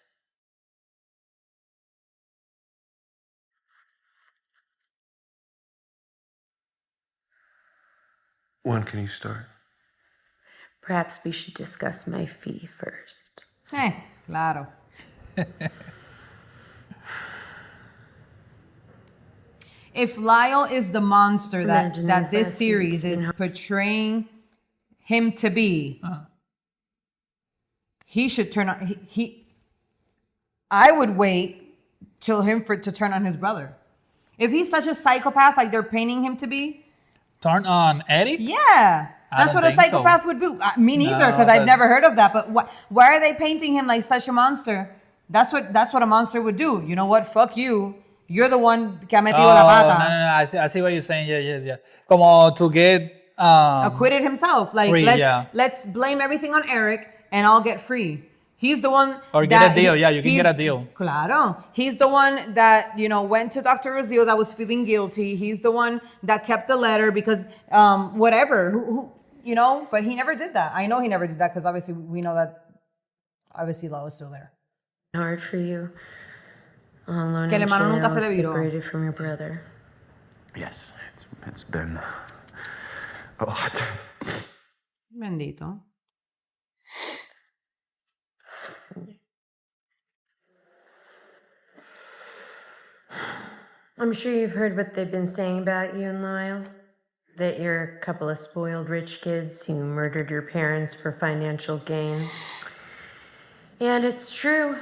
When can you start? Perhaps we should discuss my fee first. Claro. If Lyle is the monster that this series is portraying him to be, he should turn on. I would wait till to turn on his brother. If he's such a psychopath like they're painting him to be, Turn on Erik? yeah. That's what a psychopath would do. Me neither, because I've never heard of that. But why are they painting him like such a monster? That's what a monster would do. You know what? Fuck you. You're the one que ha metido la pata. No. I see what you're saying. Yeah. Como to get acquitted himself. Like free, let's blame everything on Erik and I'll get free. He's the one or get a deal. You can get a deal. Claro. He's the one that, went to Dr. Rosio that was feeling guilty. He's the one that kept the letter because whatever. But he never did that. I know he never did that because obviously we know that obviously Lyle was still there. Hard for you. All alone Que el in hermano jail, nunca se le viró. separated from your brother. Yes, it's been a lot. Bendito. I'm sure you've heard what they've been saying about you and Lyle. That you're a couple of spoiled rich kids who murdered your parents for financial gain. And it's true.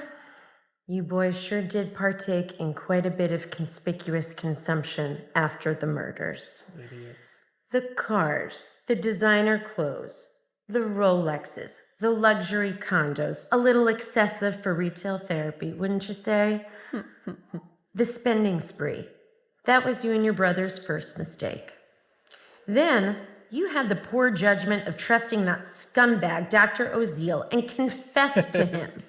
You boys sure did partake in quite a bit of conspicuous consumption after the murders. Idiots. The cars, the designer clothes, the Rolexes, the luxury condos, a little excessive for retail therapy, wouldn't you say? The spending spree. That was you and your brother's first mistake. Then you had the poor judgment of trusting that scumbag, Dr. Oziel, and confessed to him.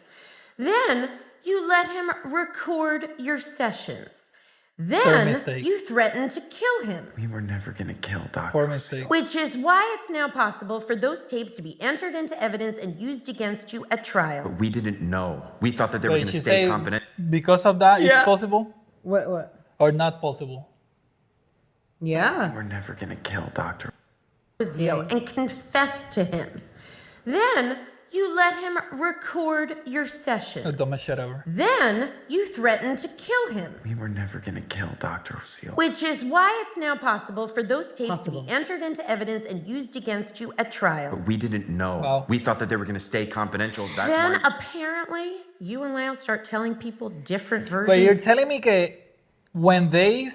Then you let him record your sessions. Then you threatened to kill him. We were never gonna kill Dr. For mistake. Which is why it's now possible for those tapes to be entered into evidence and used against you at trial. But we didn't know. We thought that they were gonna stay confident. Because of that, it's possible? What? Or not possible? Yeah. We were never gonna kill Dr. And confess to him. Then you let him record your sessions. The dumbest shit ever. Then you threatened to kill him. We were never gonna kill Dr. Oziel. Which is why it's now possible for those tapes to be entered into evidence and used against you at trial. But we didn't know. Wow. We thought that they were gonna stay confidential. That's Then why. apparently you and Lyle start telling people different versions. But you're telling me que when they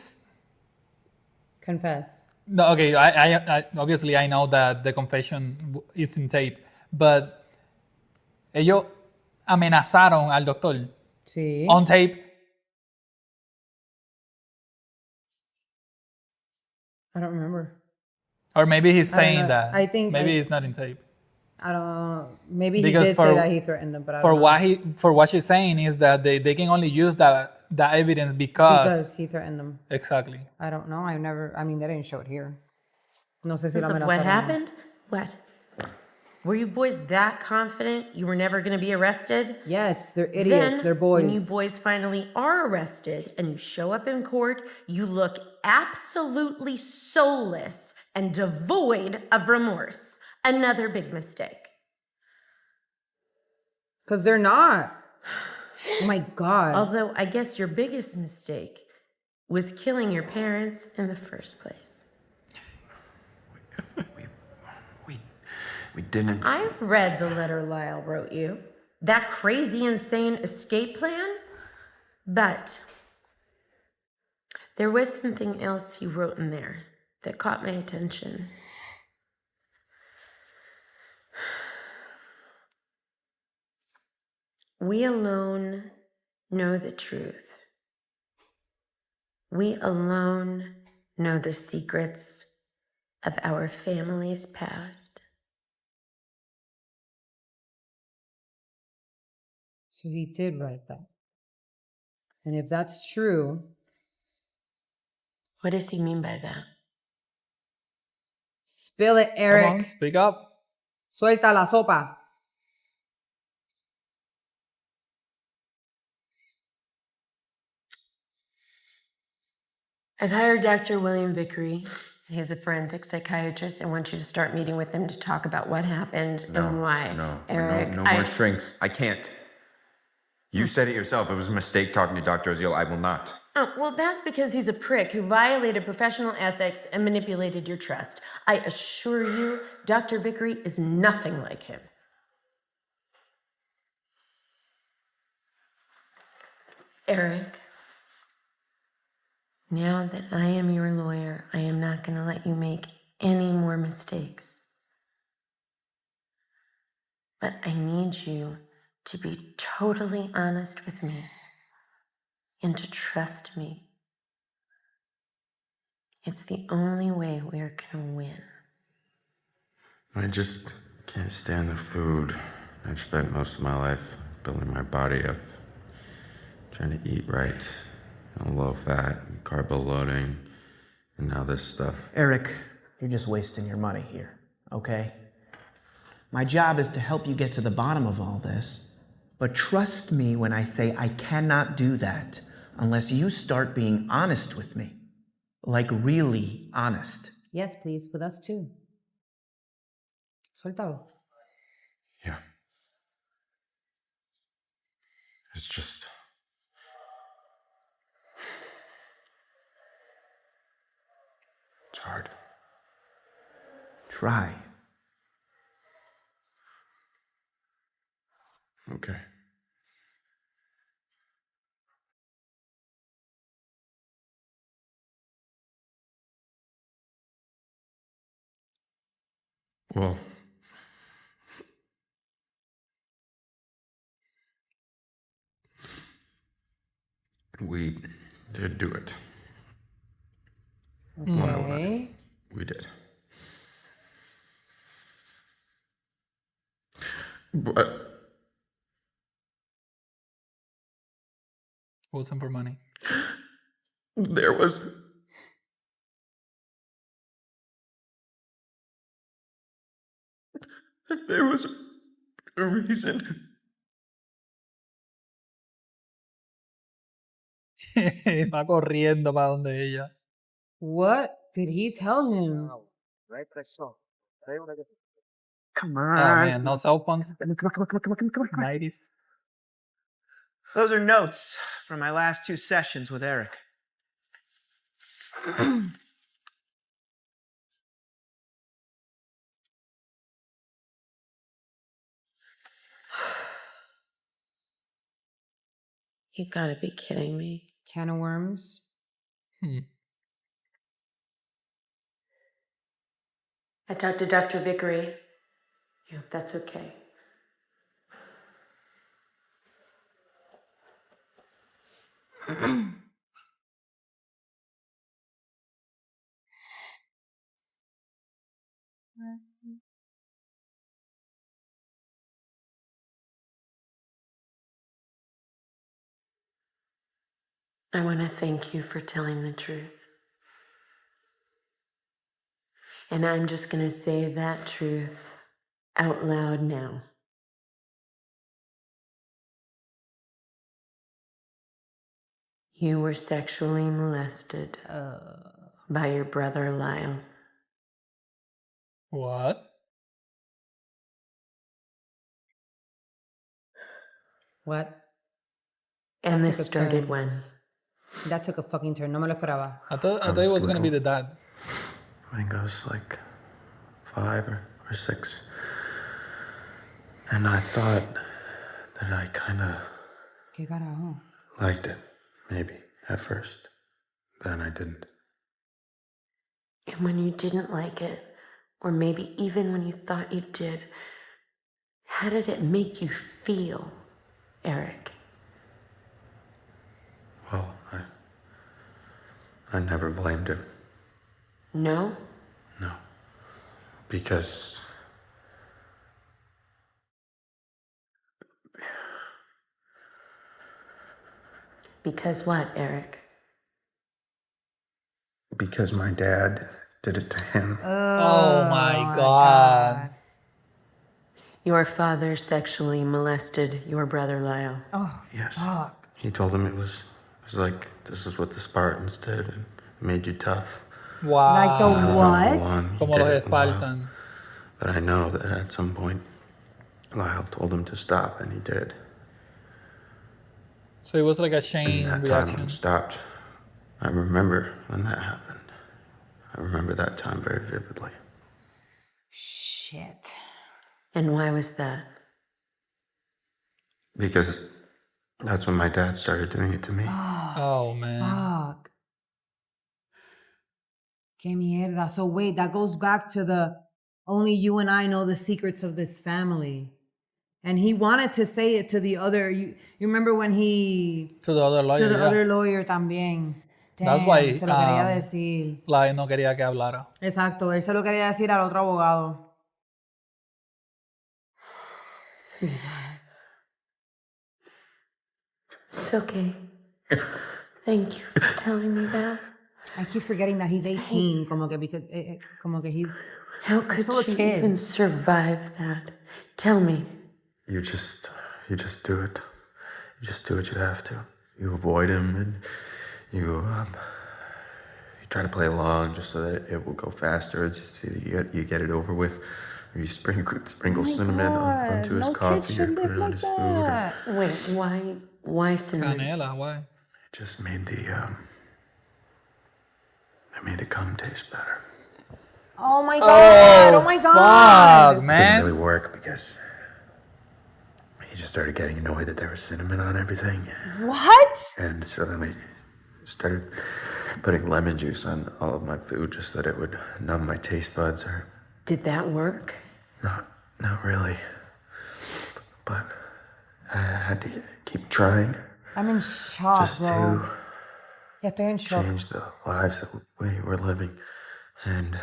confess. No, okay. I obviously I know that the confession is in tape, but ellos amenazaron al doctor. Sí. On tape. I don't remember. Or maybe he's saying that. I think maybe it's not in tape. I don't know. Maybe Because he did say that he threatened them, but I for don't know. for what she's saying is that they can only use that evidence because he threatened them. Exactly. I don't know. I mean, they didn't show it here. No sé si la Because of amenazaron. what happened? What? Were you boys that confident you were never going to be arrested? Yes, they're idiots. Then, they're boys. when you boys finally are arrested and you show up in court, you look absolutely soulless and devoid of remorse. Another big mistake. Because they're not. Oh my God. Although I guess your biggest mistake was killing your parents in the first place. We didn't. I read the letter Lyle wrote you. That crazy, insane escape plan. But there was something else he wrote in there that caught my attention. We alone know the truth. We alone know the secrets of our family's past. So he did write that. And if that's true, what does he mean by that? Spill it, Erik. Come on, speak up. Suelta la sopa. I've hired Dr. William Vickery. He's a forensic psychiatrist. I want you to start meeting with him to talk about what happened and why. Erik, No more shrinks. I can't. You said it yourself. It was a mistake talking to Dr. Oziel. I will not. Oh, well, that's because he's a prick who violated professional ethics and manipulated your trust. I assure you, Dr. Vickery is nothing like him. Erik, now that I am your lawyer, I am not going to let you make any more mistakes. But I need you to be totally honest with me and to trust me. It's the only way we're going to win. I just can't stand the food. I've spent most of my life building my body up, trying to eat right. Low fat, carb loading, and now this stuff. Erik, you're just wasting your money here, okay? My job is to help you get to the bottom of all this, but trust me when I say I cannot do that unless you start being honest with me. Like really honest. Yes, please, with us too. Suéltalo. Yeah. It's just... It's hard. Try. Okay. Well, we did do it. Okay. We did. But Wasn't for money. there was... There was a reason. Va corriendo para donde ella. What did he tell him? Come Oh on. man, no cell phones. Come on. 90s. Those are notes from my last 2 sessions with Erik. You gotta be kidding me. Can of worms. I talked to Dr. Vickery. Yeah, that's okay. I want to thank you for telling the truth. And I'm just going to say that truth out loud now. You were sexually molested by your brother Lyle. What? What? And That this took a started turn. when? That took a fucking turn. No me lo esperaba. I thought it was gonna be the dad. I think I was like 5 or 6. And I thought that I kind of ¿Qué carajo? liked it, maybe, at first. Then I didn't. And when you didn't like it, or maybe even when you thought you did, how did it make you feel, Erik? Well, I never blamed him. No? No. Because Because what, Erik? because my dad did it to him. Oh my God. Your father sexually molested your brother Lyle. Oh, Yes. fuck. He told him it was like, this is what the Spartans did and it made you tough. Wow. Like the I don't know what? who won. He Como did los it, Lyle. Spartans. But I know that at some point, Lyle told him to stop, and he did. So it was like a And chain that time reaction. when it stopped, I remember when that happened. I remember that time very vividly. Shit. And why was that? Because that's when my dad started doing it to me. Oh, man. Fuck. Que mierda. So wait, that goes back to the only you and I know the secrets of this family. And he wanted to say it to the other. You remember when he... To the other lawyer, To the yeah. other lawyer también. That's Damn, why se lo quería decir. Lyle no quería que hablara. Exacto, él se lo quería decir al otro abogado. Sweetheart. It's okay. Thank you for telling me that. I keep forgetting that he's 18. Como que he's... How he's could still a you kid. even survive that? Tell me. You just do it. You just do what you have to. You avoid him, and you try to play along just so that it will go faster. Just so you get it over with. Or you sprinkle cinnamon onto his coffee or put it on his food. Wait, why cinnamon? Canela, why? It just made the cum taste better. Oh my God, oh my God. Fuck, It man. didn't really work because he just started getting annoyed that there was cinnamon on everything. What? And so then I started putting lemon juice on all of my food just so that it would numb my taste buds. Or Did that work? not really. But I had to keep trying I'm in shock, just bro. to Ya estoy en shock. change the lives that we were living. And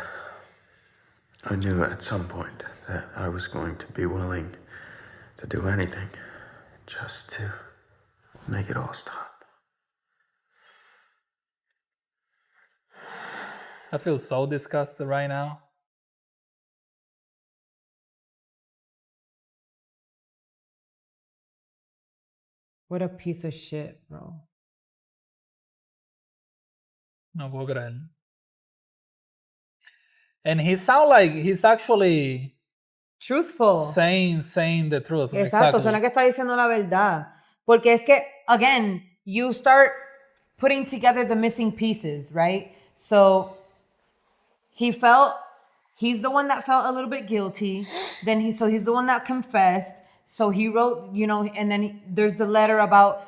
I knew at some point that I was going to be willing to do anything just to make it all stop. I feel so disgusted right now. What a piece of shit, bro. No puedo creer. And he sounds like he's actually truthful. Saying the truth. Exacto, Exactly. suena que está diciendo la verdad. Porque es que, again, you start putting together the missing pieces, right? So he's the one that felt a little bit guilty. Then he's the one that confessed. So he wrote, and then there's the letter about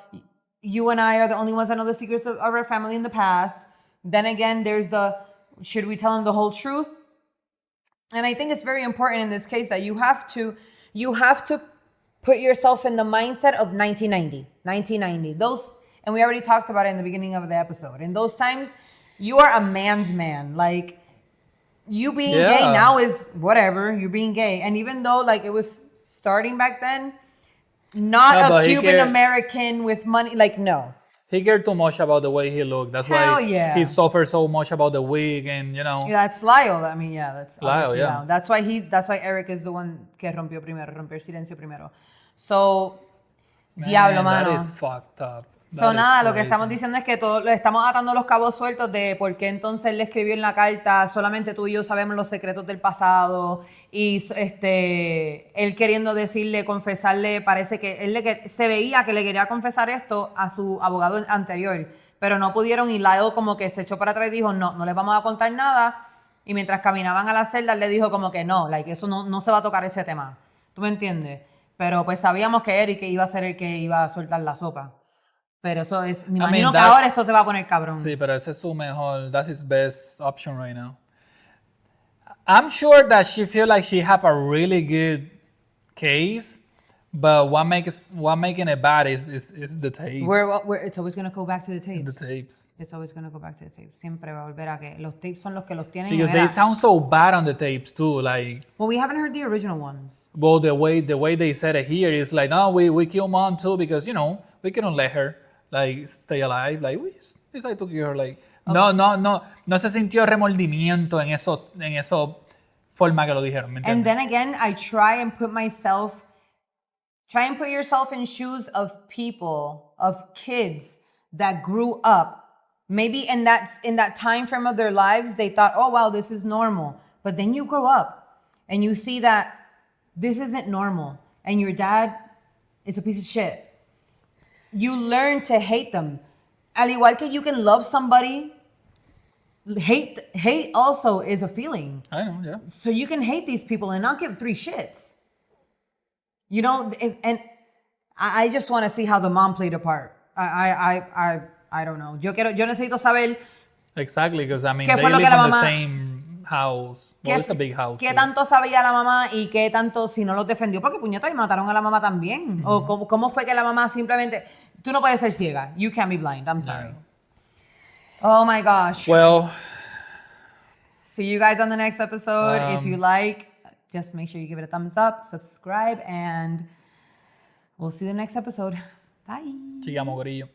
you and I are the only ones that know the secrets of our family in the past. Then again, there's should we tell him the whole truth? And I think it's very important in this case that you have to put yourself in the mindset of 1990. And we already talked about it in the beginning of the episode. In those times, you are a man's man. Like, you being gay now is whatever. You're being gay. And even though, it was starting back then, not a Cuban American with money, no. He cared too much about the way he looked. That's why he suffered so much about the wig and, Yeah, that's Lyle. I mean, that's Lyle, yeah. Lyle. That's why Erik is the one que rompió el silencio primero. So, diablo, mano. That is fucked up. So, nada, lo que estamos diciendo es que le estamos atando los cabos sueltos de por qué entonces él le escribió en la carta, solamente tú y yo sabemos los secretos del pasado, y él queriendo decirle, confesarle, parece que él se veía que le quería confesar esto a su abogado anterior, pero no pudieron, y Lyle como que se echó para atrás y dijo, no les vamos a contar nada, y mientras caminaban a la celda, él le dijo como que no, eso no se va a tocar ese tema, ¿tú me entiendes? Pero pues sabíamos que Erik iba a ser el que iba a soltar la sopa. Pero eso es, me imagino que ahora esto se va a poner cabrón. Sí, pero ese es su mejor, that's his best option right now. I'm sure that she feel like she have a really good case, But what making it bad is the tapes. It's always going to go back to the tapes. The tapes. It's always going to go back to the tapes. Siempre va a volver a que los tapes son los que los tienen. Because they sound so bad on the tapes too. Like, well, we haven't heard the original ones. Well, the way they said it here is like, no, we kill mom too because we couldn't let her like stay alive. Like we decided to kill her. Like no se sintió remordimiento en eso forma que lo dijeron. ¿Me entiendes? And then again, I try and put yourself in shoes of people, of kids that grew up. Maybe in that time frame of their lives, they thought, oh, wow, this is normal. But then you grow up and you see that this isn't normal. And your dad is a piece of shit. You learn to hate them. Al igual que you can love somebody, hate also is a feeling. I know, yeah. So you can hate these people and not give three shits. And I just want to see how the mom played a part. I don't know. Yo necesito saber. Exactly, because I mean, they live in the same house. Well, it's a big house. ¿Qué tanto sabía la mamá y qué tanto si no los defendió? Porque puñeta, y mataron a la mamá también. O cómo fue que la mamá simplemente. Tú no puedes ser ciega. You can't be blind. I'm sorry. Oh my gosh. Well. See you guys on the next episode. If you like, just make sure you give it a thumbs up, subscribe, and we'll see you in the next episode. Bye. Sigamos, gorillo.